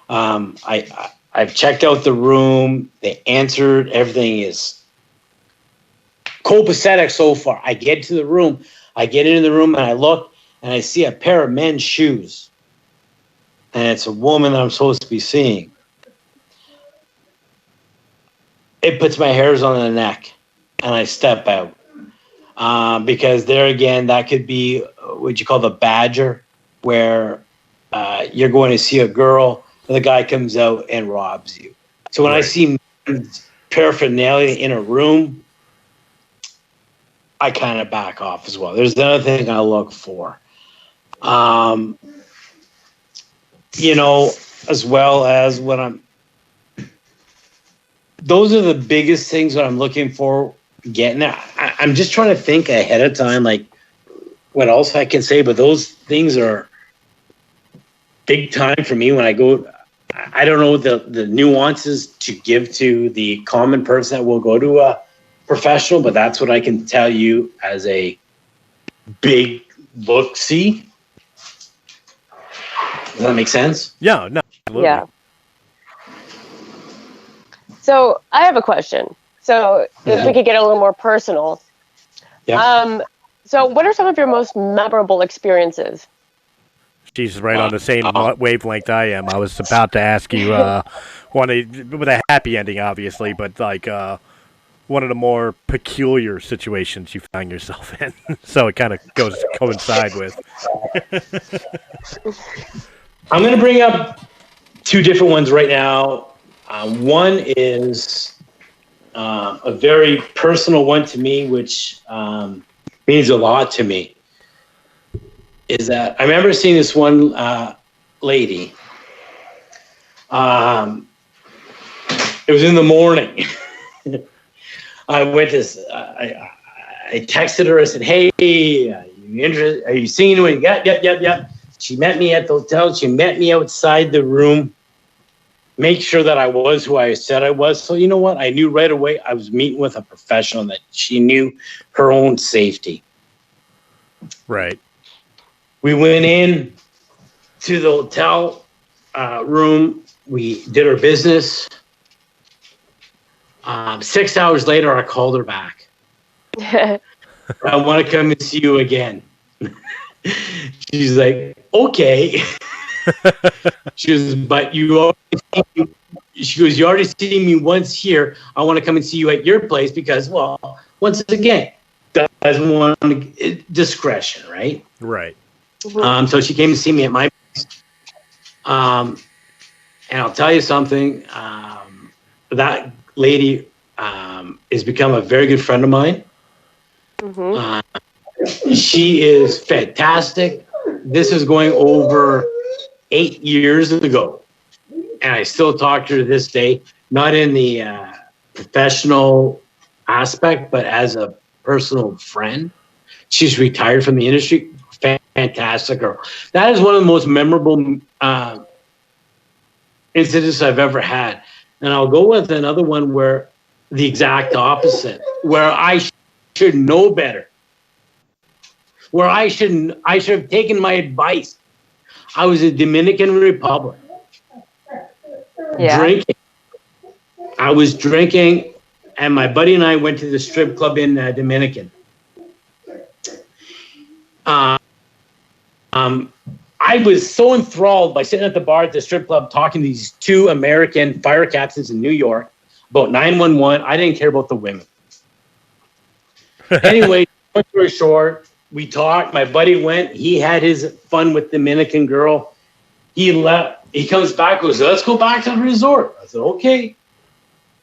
C: I've checked out the room. They answered. Everything is copacetic so far. I get to the room. I get into the room and I look and I see a pair of men's shoes. And it's a woman that I'm supposed to be seeing. It puts my hairs on the neck, and I step out. Because there again, that could be what you call the badger, where you're going to see a girl, and the guy comes out and robs you. So when I see paraphernalia in a room, I kind of back off as well. There's another thing I look for. As well as those are the biggest things that I'm looking for getting at. I'm just trying to think ahead of time, like what else I can say, but those things are big time for me when I go. I don't know the nuances to give to the common person that will go to a professional, but that's what I can tell you as a big look-see. Does that make sense?
A: Yeah, no, absolutely.
B: Yeah. So I have a question. So if we could get a little more personal.
C: Yeah.
B: So what are some of your most memorable experiences?
A: She's right on the same wavelength I am. I was about to ask you with a happy ending, obviously, but like one of the more peculiar situations you found yourself in. So it kind of coincide with.
C: I'm going to bring up two different ones right now. One is a very personal one to me, which means a lot to me. Is that I remember seeing this one lady. It was in the morning. I went to. I texted her. I said, "Hey, are you interested? Are you seeing anyone?" Yep. She met me at the hotel. She met me outside the room. Make sure that I was who I said I was. So you know what? I knew right away I was meeting with a professional, that she knew her own safety.
A: Right.
C: We went in to the hotel room. We did our business. 6 hours later, I called her back. I want to come and see you again. She's like, okay. She goes, but you already seen me once here. I want to come and see you at your place because, well, once again, doesn't want discretion, right?
A: Right.
C: So she came to see me at my place. And I'll tell you something. That lady has become a very good friend of mine. Mm-hmm. She is fantastic. This is going over 8 years ago. And I still talk to her to this day, not in the professional aspect, but as a personal friend. She's retired from the industry. Fantastic girl. That is one of the most memorable incidents I've ever had. And I'll go with another one where the exact opposite, where I should know better, where I should have taken my advice. I was in Dominican Republic drinking. I was drinking, and my buddy and I went to the strip club in Dominican. I was so enthralled by sitting at the bar at the strip club talking to these two American fire captains in New York about 911. I didn't care about the women. Anyway, long story short, we talked. My buddy went. He had his fun with the Dominican girl. He left. He comes back, goes, let's go back to the resort. I said, okay.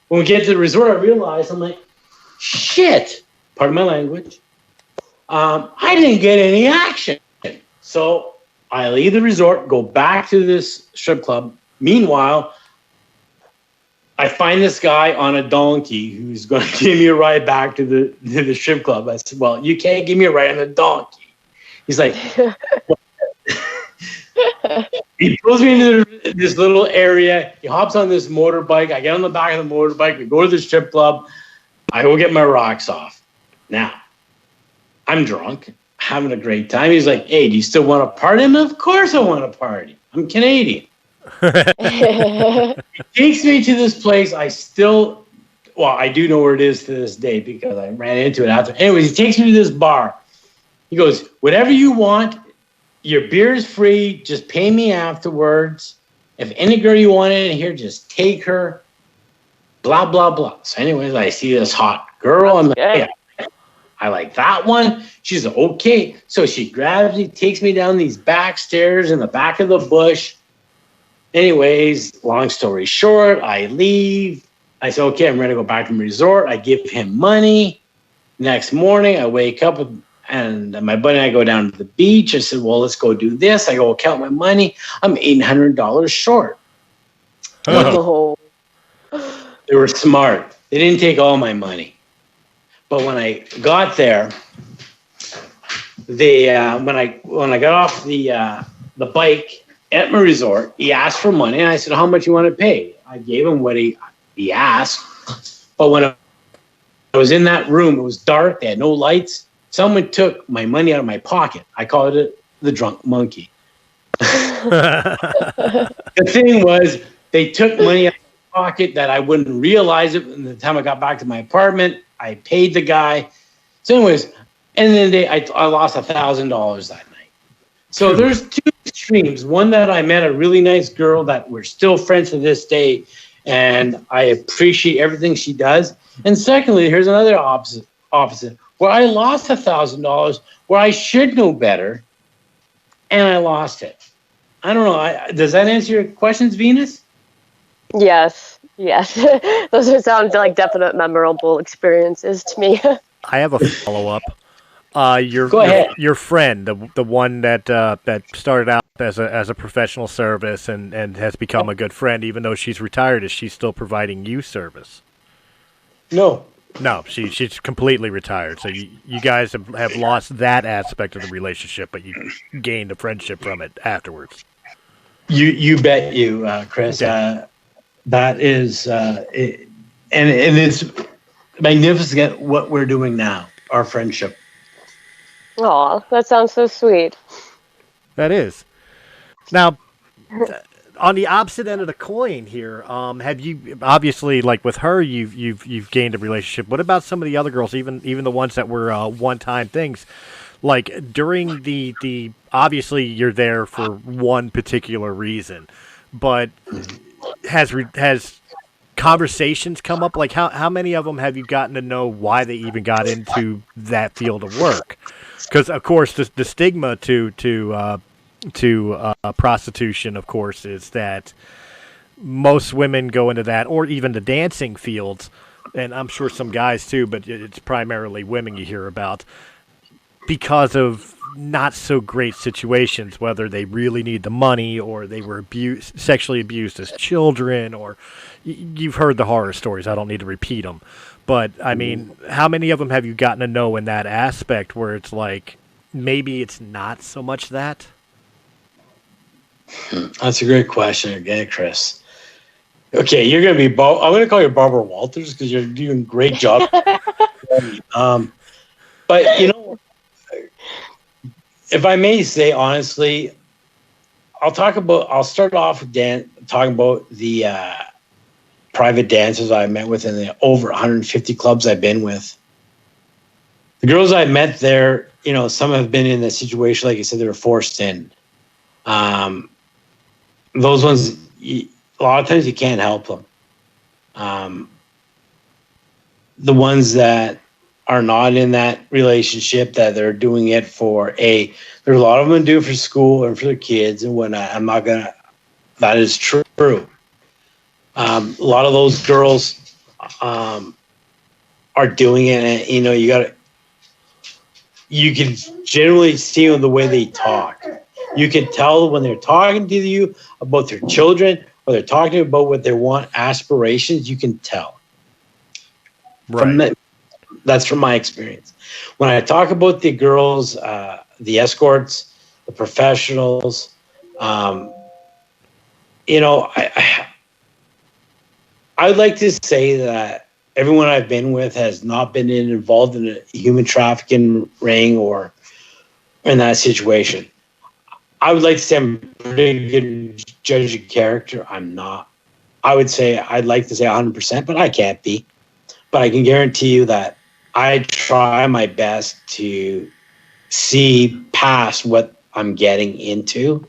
C: When we get to the resort, I realized, I'm like, shit, pardon my language. I didn't get any action. So I leave the resort, go back to this strip club. Meanwhile, I find this guy on a donkey who's going to give me a ride back to the strip club. I said, well, you can't give me a ride on a donkey. He's like, he pulls me into this little area. He hops on this motorbike. I get on the back of the motorbike. We go to the strip club. I go get my rocks off. Now, I'm drunk, having a great time. He's like, hey, do you still want to party? And of course I want to party. I'm Canadian. He takes me to this place. I do know where it is to this day because I ran into it after. Anyways, he takes me to this bar. He goes, whatever you want, your beer is free. Just pay me afterwards. If any girl you want in here, just take her. Blah, blah, blah. So anyways, I see this hot girl. I'm like, yeah, I like that one. She's like, okay. So she grabs me, takes me down these back stairs in the back of the bush. Anyways, long story short, I leave. I said, okay, I'm ready to go back to the resort. I give him money. Next morning, I wake up and my buddy and I go down to the beach. I said, well, let's go do this. I go count my money. I'm $800 short.
B: Oh.
C: They were smart. They didn't take all my money. But when I got there, they when I got off the bike at my resort, he asked for money, and I said, how much you want to pay? I gave him what he asked. But when I was in that room, it was dark. They had no lights. Someone took my money out of my pocket. I called it the drunk monkey. The thing was, they took money out of my pocket that I wouldn't realize it. And the time I got back to my apartment, I paid the guy. So anyways, and then I lost $1,000 that night. So there's two extremes. One that I met a really nice girl that we're still friends to this day, and I appreciate everything she does. And secondly, here's another opposite where I lost $1,000 where I should know better, and I lost it. I don't know. Does that answer your questions, Venus?
B: Yes. Those sound like definite memorable experiences to me.
A: I have a follow-up.
C: Go ahead.
A: Your friend, the one that started out as a professional service and has become a good friend, even though she's retired, is she still providing you service?
C: No,
A: she's completely retired. So you guys have lost that aspect of the relationship, but you gained a friendship from it afterwards.
C: You bet you, Chris.
A: Yeah.
C: That is, and it's magnificent what we're doing now. Our friendship.
B: Aw, that sounds so sweet.
A: That is. Now, on the opposite end of the coin here, have you obviously, like with her, you've gained a relationship. What about some of the other girls, even the ones that were one-time things? Like during the obviously you're there for one particular reason, but has conversations come up? Like how many of them have you gotten to know why they even got into that field of work? Because of course the stigma to prostitution, of course, is that most women go into that, or even the dancing fields, and I'm sure some guys too, but it's primarily women you hear about, because of not so great situations, whether they really need the money or they were sexually abused as children, or you've heard the horror stories. I don't need to repeat them. But, I mean, how many of them have you gotten to know in that aspect where it's like, maybe it's not so much that?
C: That's a great question again, Chris. Okay, you're going to be I'm going to call you Barbara Walters because you're doing a great job. But, you know, if I may say honestly, I'll start off with talking about the private dancers I met with in the over 150 clubs I've been with. The girls I met there, you know, some have been in a situation, like you said, they were forced in. Those ones, a lot of times you can't help them. The ones that are not in that relationship, that they're doing it for there's a lot of them do it for school and for their kids and whatnot. That is true. A lot of those girls are doing it, and you know, you can generally see the way they talk. You can tell when they're talking to you about their children, or they're talking about what they want, aspirations. You can tell.
A: Right.
C: That's from my experience. When I talk about the girls, the escorts, the professionals, you know, I'd like to say that everyone I've been with has not been involved in a human trafficking ring or in that situation. I would like to say I'm a pretty good judge of character. I'm not. I'd like to say 100%, but I can't be. But I can guarantee you that I try my best to see past what I'm getting into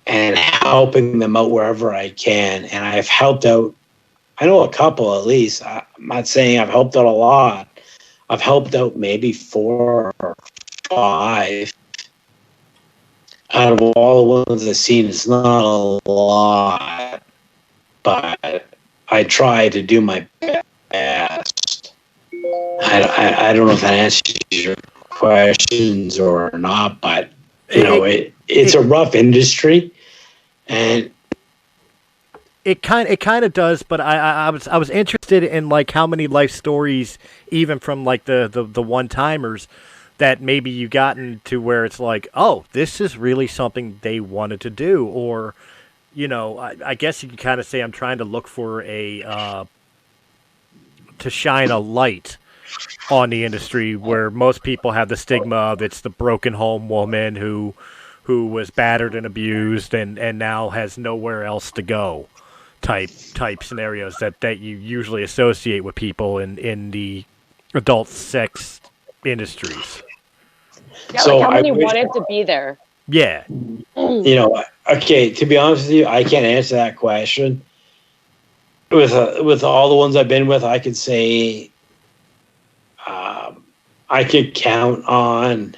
C: and helping them out wherever I can. And I've helped out, I know a couple at least. I'm not saying I've helped out a lot. I've helped out maybe 4 or 5 out of all the ones I've seen. It's not a lot, but I try to do my best. I don't know if that answers your questions or not, but you know, it's a rough industry, and
A: it kind of does. But I was interested in like how many life stories, even from like the one timers, that maybe you gotten to where it's like, oh, this is really something they wanted to do, or you know, I guess you can kind of say I'm trying to look for to shine a light on the industry, where most people have the stigma of it's the broken home woman who was battered and abused and now has nowhere else to go type scenarios that you usually associate with people in the adult sex industries.
B: Yeah, so like how many wanted to be there?
A: Yeah.
C: You know, okay, to be honest with you, I can't answer that question. With all the ones I've been with, I could say I could count on,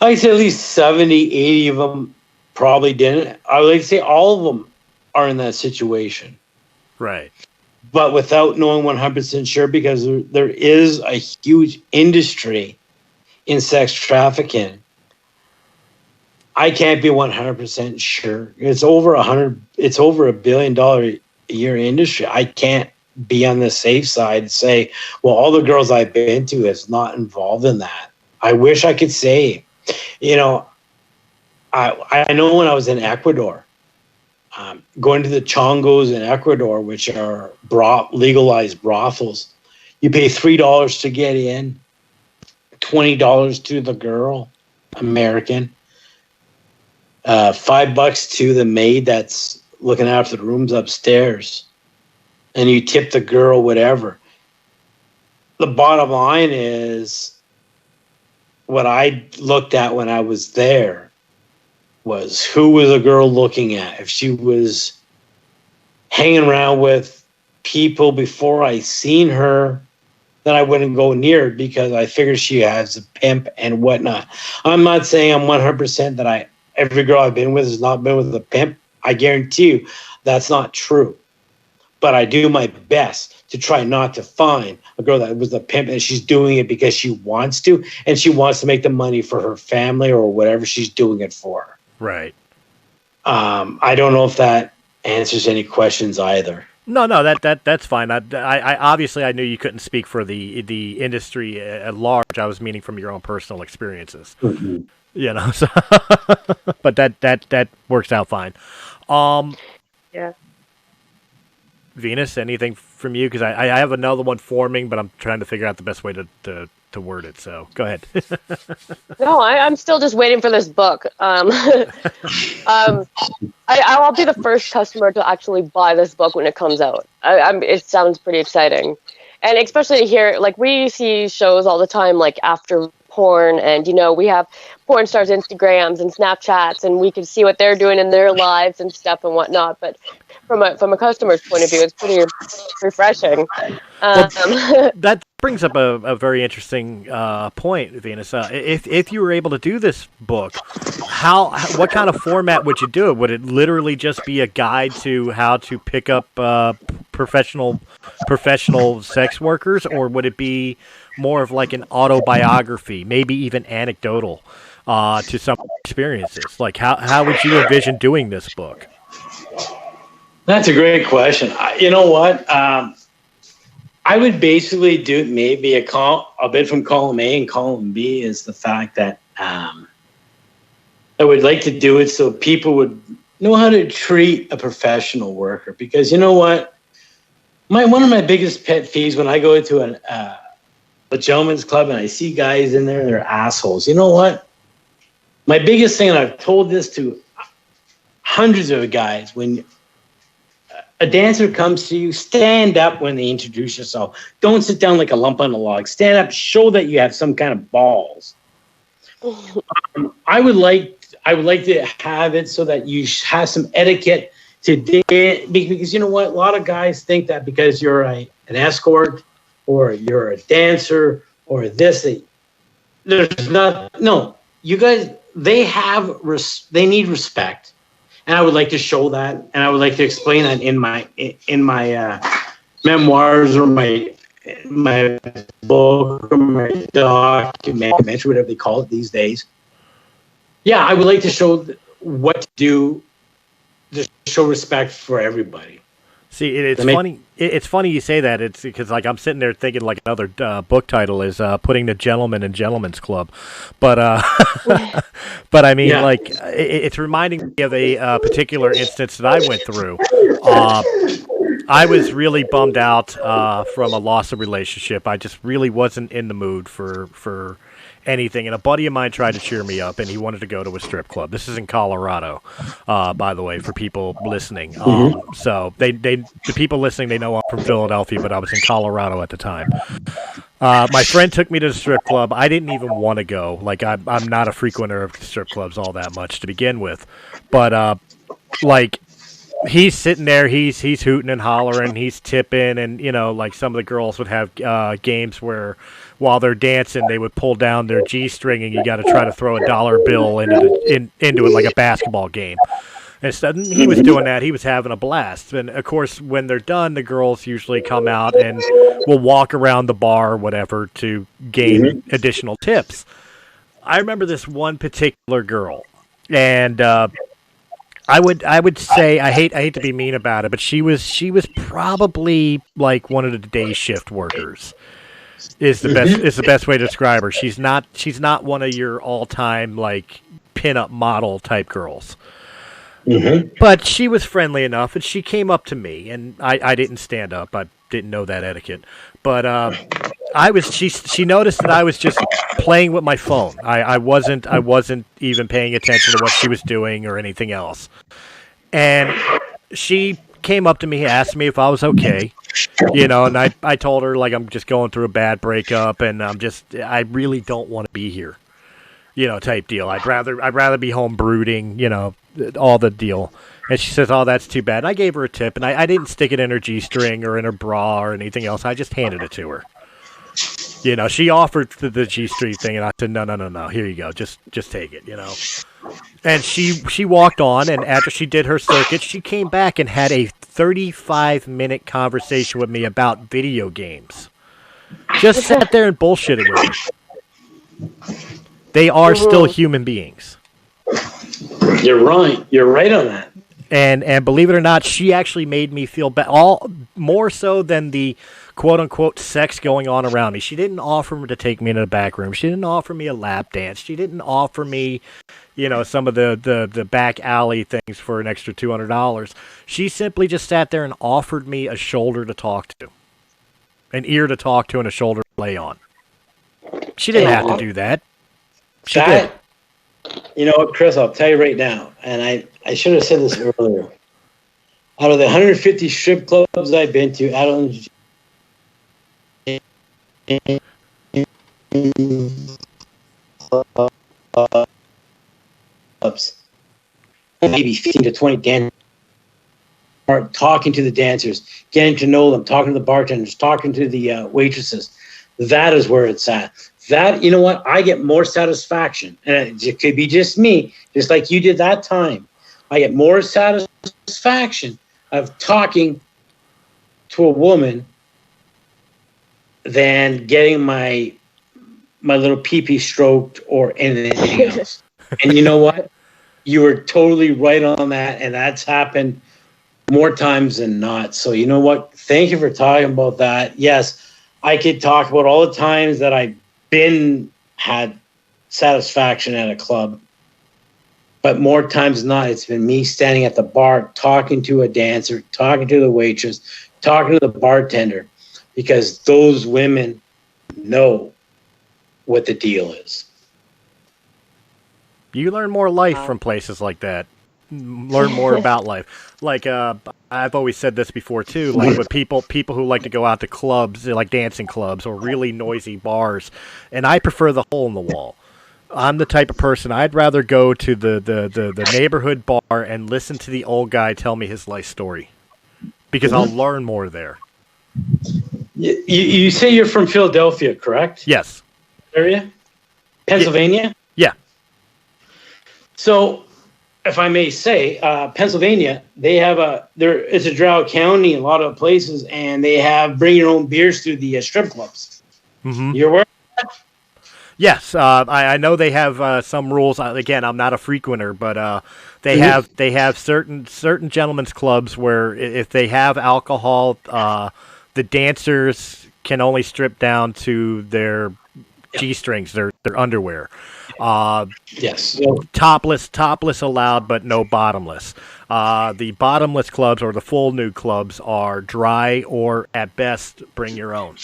C: I could say at least 70, 80 of them probably didn't. I would like to say all of them are in that situation.
A: Right.
C: But without knowing 100% sure, because there is a huge industry in sex trafficking, I can't be 100% sure. It's over $1 billion a year industry. I can't be on the safe side and say, well, all the girls I've been to is not involved in that. I wish I could say, you know, I know when I was in Ecuador, going to the chongos in Ecuador, which are legalized brothels, you pay $3 to get in, $20 to the girl, American, $5 to the maid that's looking after the rooms upstairs, and you tip the girl whatever. The bottom line is, what I looked at when I was there was, who was a girl looking at? If she was hanging around with people before I seen her, then I wouldn't go near, because I figured she has a pimp and whatnot. I'm not saying I'm 100% that every girl I've been with has not been with a pimp. I guarantee you that's not true. But I do my best to try not to find a girl that was a pimp and she's doing it because she wants to, and she wants to make the money for her family or whatever she's doing it for.
A: Right.
C: I don't know if that answers any questions either.
A: No, that's fine. I obviously I knew you couldn't speak for the industry at large. I was meaning from your own personal experiences.
C: Mm-hmm.
A: You know, so but that works out fine.
B: Yeah.
A: Venus, anything from you? Because I have another one forming, but I'm trying to figure out the best way to word it. So go ahead.
B: No, I'm still just waiting for this book. I'll be the first customer to actually buy this book when it comes out. It sounds pretty exciting. And especially to hear, like, we see shows all the time, like, after porn, and, you know, we have porn stars' Instagrams and Snapchats, and we can see what they're doing in their lives and stuff and whatnot. But from a customer's point of view, it's pretty refreshing.
A: That brings up a very interesting point, Venus. If you were able to do this book, what kind of format would you do it? Would it literally just be a guide to how to pick up professional sex workers, or would it be more of like an autobiography, maybe even anecdotal to some experiences? Like, how would you envision doing this book?
C: That's a great question. You know what? I would basically do maybe a bit from column A, and column B is the fact that I would like to do it so people would know how to treat a professional worker. Because you know what? One of my biggest pet peeves when I go to a gentleman's club and I see guys in there, they're assholes. You know what? My biggest thing, and I've told this to hundreds of guys, when a dancer comes to you, stand up when they introduce yourself. Don't sit down like a lump on a log. Stand up, show that you have some kind of balls. I would like to have it so that you have some etiquette to dance, because you know what? A lot of guys think that because you're an escort or you're a dancer or this, there's not. No, you guys, they need respect. And I would like to show that, and I would like to explain that in my memoirs or my book or my documentary, whatever they call it these days. Yeah, I would like to show what to do to show respect for everybody.
A: See, it's funny. It's funny you say that. It's because, like, I'm sitting there thinking, like, another book title is "Putting the Gentleman in Gentleman's Club," but but I mean, like, it's reminding me of a particular instance that I went through. I was really bummed out from a loss of relationship. I just really wasn't in the mood for anything, and a buddy of mine tried to cheer me up, and he wanted to go to a strip club. This is in Colorado, by the way, for people listening. So the people listening, they know I'm from Philadelphia, but I was in Colorado at the time. My friend took me to the strip club. I didn't even want to go. Like, I'm not a frequenter of strip clubs all that much to begin with. But, like, he's sitting there, he's hooting and hollering, he's tipping, and, you know, like some of the girls would have games where while they're dancing, they would pull down their G-string, and you got to try to throw a dollar bill into it like a basketball game. Instead, he was doing that. He was having a blast. And, of course, when they're done, the girls usually come out and will walk around the bar or whatever to gain additional tips. I remember this one particular girl, and I would say I hate to be mean about it, but she was probably like one of the day shift workers. Is the best way to describe her. She's not one of your all-time like pinup model type girls. But she was friendly enough, and she came up to me, and I didn't stand up. I didn't know that etiquette. But she noticed that I was just playing with my phone. I wasn't even paying attention to what she was doing or anything else. And she came up to me, asked me if I was okay, you know, and I told her, like, I'm just going through a bad breakup, and I really don't want to be here, you know, type deal. I'd rather be home brooding, you know, all the deal. And she says, oh, that's too bad. And I gave her a tip, and I didn't stick it in her G-string or in her bra or anything else. I just handed it to her. You know, she offered the G-string thing, and I said, no, here you go. Just take it, you know. And she walked on, and after she did her circuit, she came back and had a 35-minute conversation with me about video games. Just sat there and bullshitted with me. They are still human beings.
C: You're right. You're right on that.
A: And believe it or not, she actually made me feel more so than the quote-unquote sex going on around me. She didn't offer to take me into the back room. She didn't offer me a lap dance. She didn't offer me, you know, some of the back alley things for an extra $200. She simply just sat there and offered me a shoulder to talk to, an ear to talk to, and a shoulder to lay on. She didn't have to do that. She did.
C: You know what, Chris, I'll tell you right now, and I should have said this earlier. Out of the 150 strip clubs I've been to, clubs, maybe 15 to 20 dancers are talking to the dancers, getting to know them, talking to the bartenders, talking to the waitresses. That is where it's at. That, you know what, I get more satisfaction, and it could be just me, just like you did that time. I get more satisfaction of talking to a woman than getting my little pee-pee stroked or anything else. And you know what? You were totally right on that, and that's happened more times than not. So you know what? Thank you for talking about that. Yes, I could talk about all the times that I've had satisfaction at a club, but more times than not, it's been me standing at the bar talking to a dancer, talking to the waitress, talking to the bartender, because those women know what the deal is.
A: You learn more life from places like that. Learn more about life. Like, I've always said this before too, like with people who like to go out to clubs, like dancing clubs or really noisy bars, and I prefer the hole in the wall. I'm the type of person, I'd rather go to the neighborhood bar and listen to the old guy tell me his life story, because I'll learn more there.
C: You say you're from Philadelphia, correct?
A: Yes.
C: Area? Pennsylvania?
A: Yeah.
C: So, if I may say, Pennsylvania, they have it's a drought county in a lot of places, and they have bring your own beers through the strip clubs. Mm-hmm. You're aware of that?
A: Yes, I know they have some rules. Again, I'm not a frequenter, but they have certain gentlemen's clubs where if they have alcohol, the dancers can only strip down to their G-strings, their underwear.
C: Yes.
A: Topless allowed, but no bottomless. The bottomless clubs or the full nude clubs are dry or at best bring your own.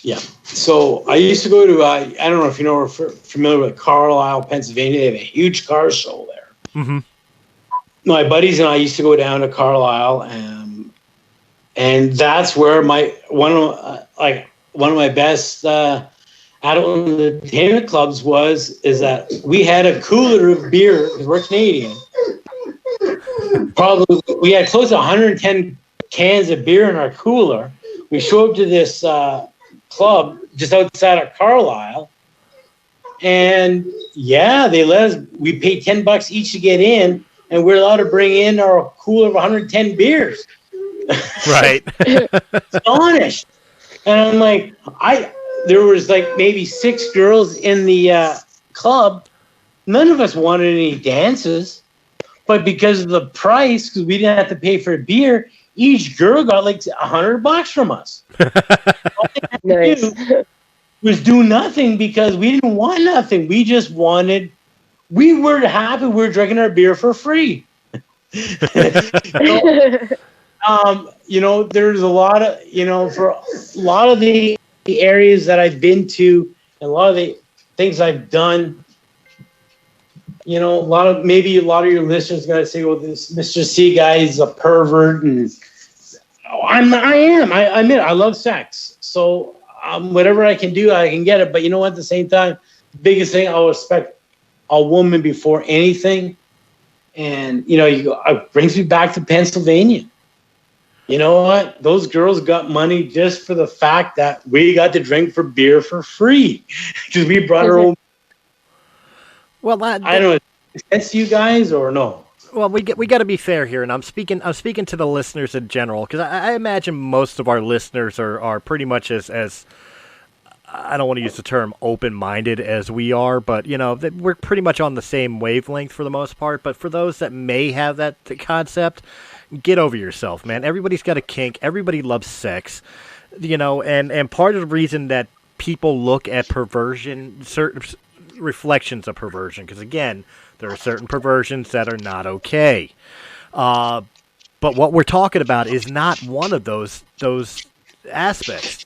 C: Yeah. So I used to go to, I don't know if you know or familiar with Carlisle, Pennsylvania. They have a huge car show there. Mm-hmm. My buddies and I used to go down to Carlisle, and that's where one of my best adult entertainment clubs is that we had a cooler of beer because we're Canadian. Probably we had close to 110 cans of beer in our cooler. We showed up to this club just outside of Carlisle, and they let us. We paid $10 each to get in, and we're allowed to bring in our cooler of 110 beers.
A: Right.
C: Astonished. And I'm like, there was like maybe 6 girls in the club. None of us wanted any dances, but because of the price, because we didn't have to pay for a beer, each girl got like $100 from us. All they had to do was do nothing because we didn't want nothing. We just wanted. We were happy. We were drinking our beer for free. There's a lot of, for a lot of the areas that I've been to, and a lot of the things I've done, a lot of your listeners are going to say, well, this Mr. C guy is a pervert. And I admit, I love sex. So whatever I can do, I can get it. But at the same time, the biggest thing, I'll respect a woman before anything. And, it brings me back to Pennsylvania. You know what? Those girls got money just for the fact that we got to drink for beer for free because we brought our own. Well, I don't know. Does that sense to you guys or no?
A: Well, we got to be fair here, and I'm speaking to the listeners in general because I imagine most of our listeners are pretty much as I don't want to use the term open-minded as we are, but we're pretty much on the same wavelength for the most part. But for those that may have that concept, get over yourself, man. Everybody's got a kink. Everybody loves sex, and part of the reason that people look at perversion, certain reflections of perversion, because again, there are certain perversions that are not okay. But what we're talking about is not one of those aspects.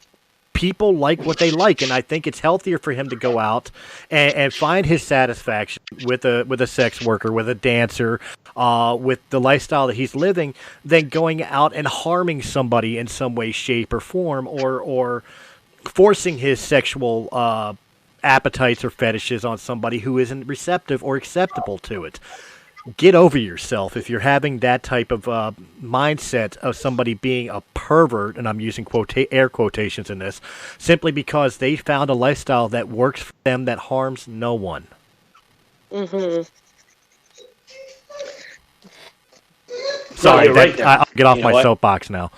A: People like what they like, and I think it's healthier for him to go out and find his satisfaction with a sex worker, with a dancer, with the lifestyle that he's living, than going out and harming somebody in some way, shape, or form, or forcing his sexual appetites or fetishes on somebody who isn't receptive or acceptable to it. Get over yourself if you're having that type of mindset of somebody being a pervert, and I'm using air quotations in this, simply because they found a lifestyle that works for them that harms no one.
B: Mm-hmm.
A: Sorry,
C: right
A: I'll get off my soapbox now.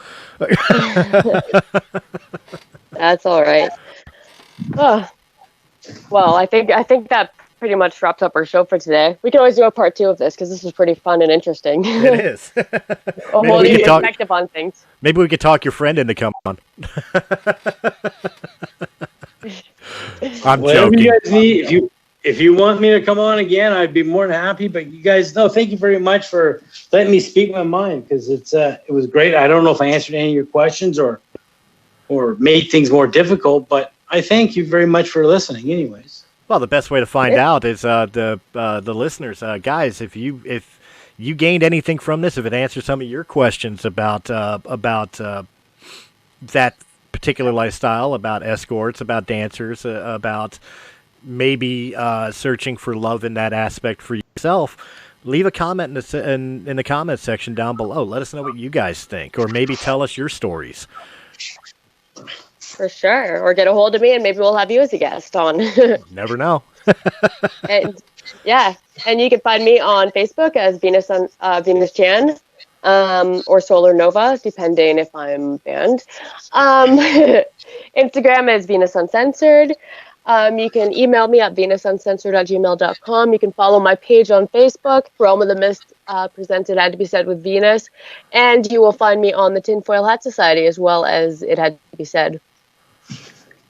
B: That's all right. Oh. Well, I think that pretty much wraps up our show for today. We can always do a part 2 of this because this is pretty fun and interesting.
A: It is.
B: A whole new perspective on things.
A: Maybe we could talk your friend into coming on. I'm joking.
C: You guys need, if you want me to come on again, I'd be more than happy. But you guys, thank you very much for letting me speak my mind because it was great. I don't know if I answered any of your questions or made things more difficult, but I thank you very much for listening anyways.
A: Well, the best way to find out is the listeners, guys. If you gained anything from this, if it answers some of your questions about that particular lifestyle, about escorts, about dancers, about maybe searching for love in that aspect for yourself, leave a comment in the comment section down below. Let us know what you guys think, or maybe tell us your stories.
B: For sure. Or get a hold of me and maybe we'll have you as a guest on.
A: Never know.
B: And you can find me on Facebook as Venus Chan or Solar Nova, depending if I'm banned. Instagram is Venus Uncensored. You can email me at venusuncensored@gmail.com. You can follow my page on Facebook, Realm of the Mist, presented Had to Be Said with Venus. And you will find me on the Tinfoil Hat Society as well as It Had to Be Said.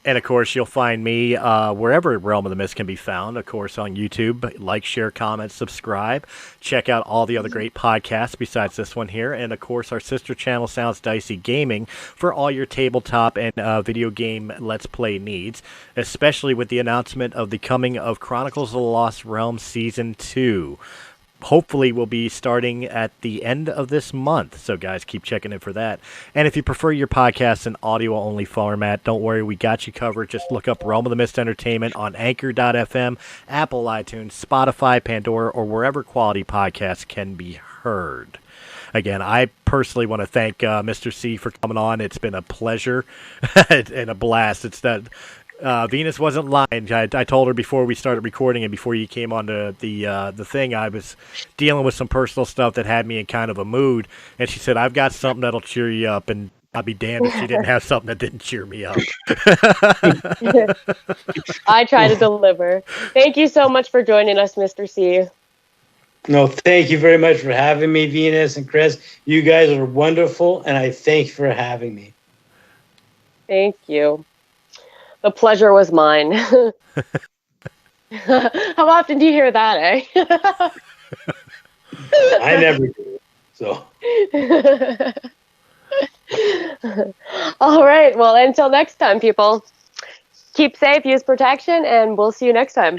A: And, of course, you'll find me wherever Realm of the Mist can be found. Of course, on YouTube. Like, share, comment, subscribe. Check out all the other great podcasts besides this one here. And, of course, our sister channel, Sounds Dicey Gaming, for all your tabletop and video game Let's Play needs, especially with the announcement of the coming of Chronicles of the Lost Realm Season 2. hopefully will be starting at the end of this month. So, guys, keep checking in for that. And if you prefer your podcast in audio-only format, don't worry, we got you covered. Just look up Realm of the Mist Entertainment on Anchor.fm, Apple iTunes, Spotify, Pandora, or wherever quality podcasts can be heard. Again, I personally want to thank Mr. C for coming on. It's been a pleasure and a blast. It's that Venus wasn't lying. I told her before we started recording and before you came on the thing, I was dealing with some personal stuff that had me in kind of a mood. And she said, I've got something that'll cheer you up. And I'd be damned if she didn't have something that didn't cheer me up.
B: I try to deliver. Thank you so much for joining us, Mr. C.
C: No, thank you very much for having me, Venus and Chris. You guys are wonderful, and I thank you for having me.
B: Thank you. The pleasure was mine. How often do you hear that, eh?
C: I never do. So.
B: All right. Well, until next time, people. Keep safe, use protection, and we'll see you next time.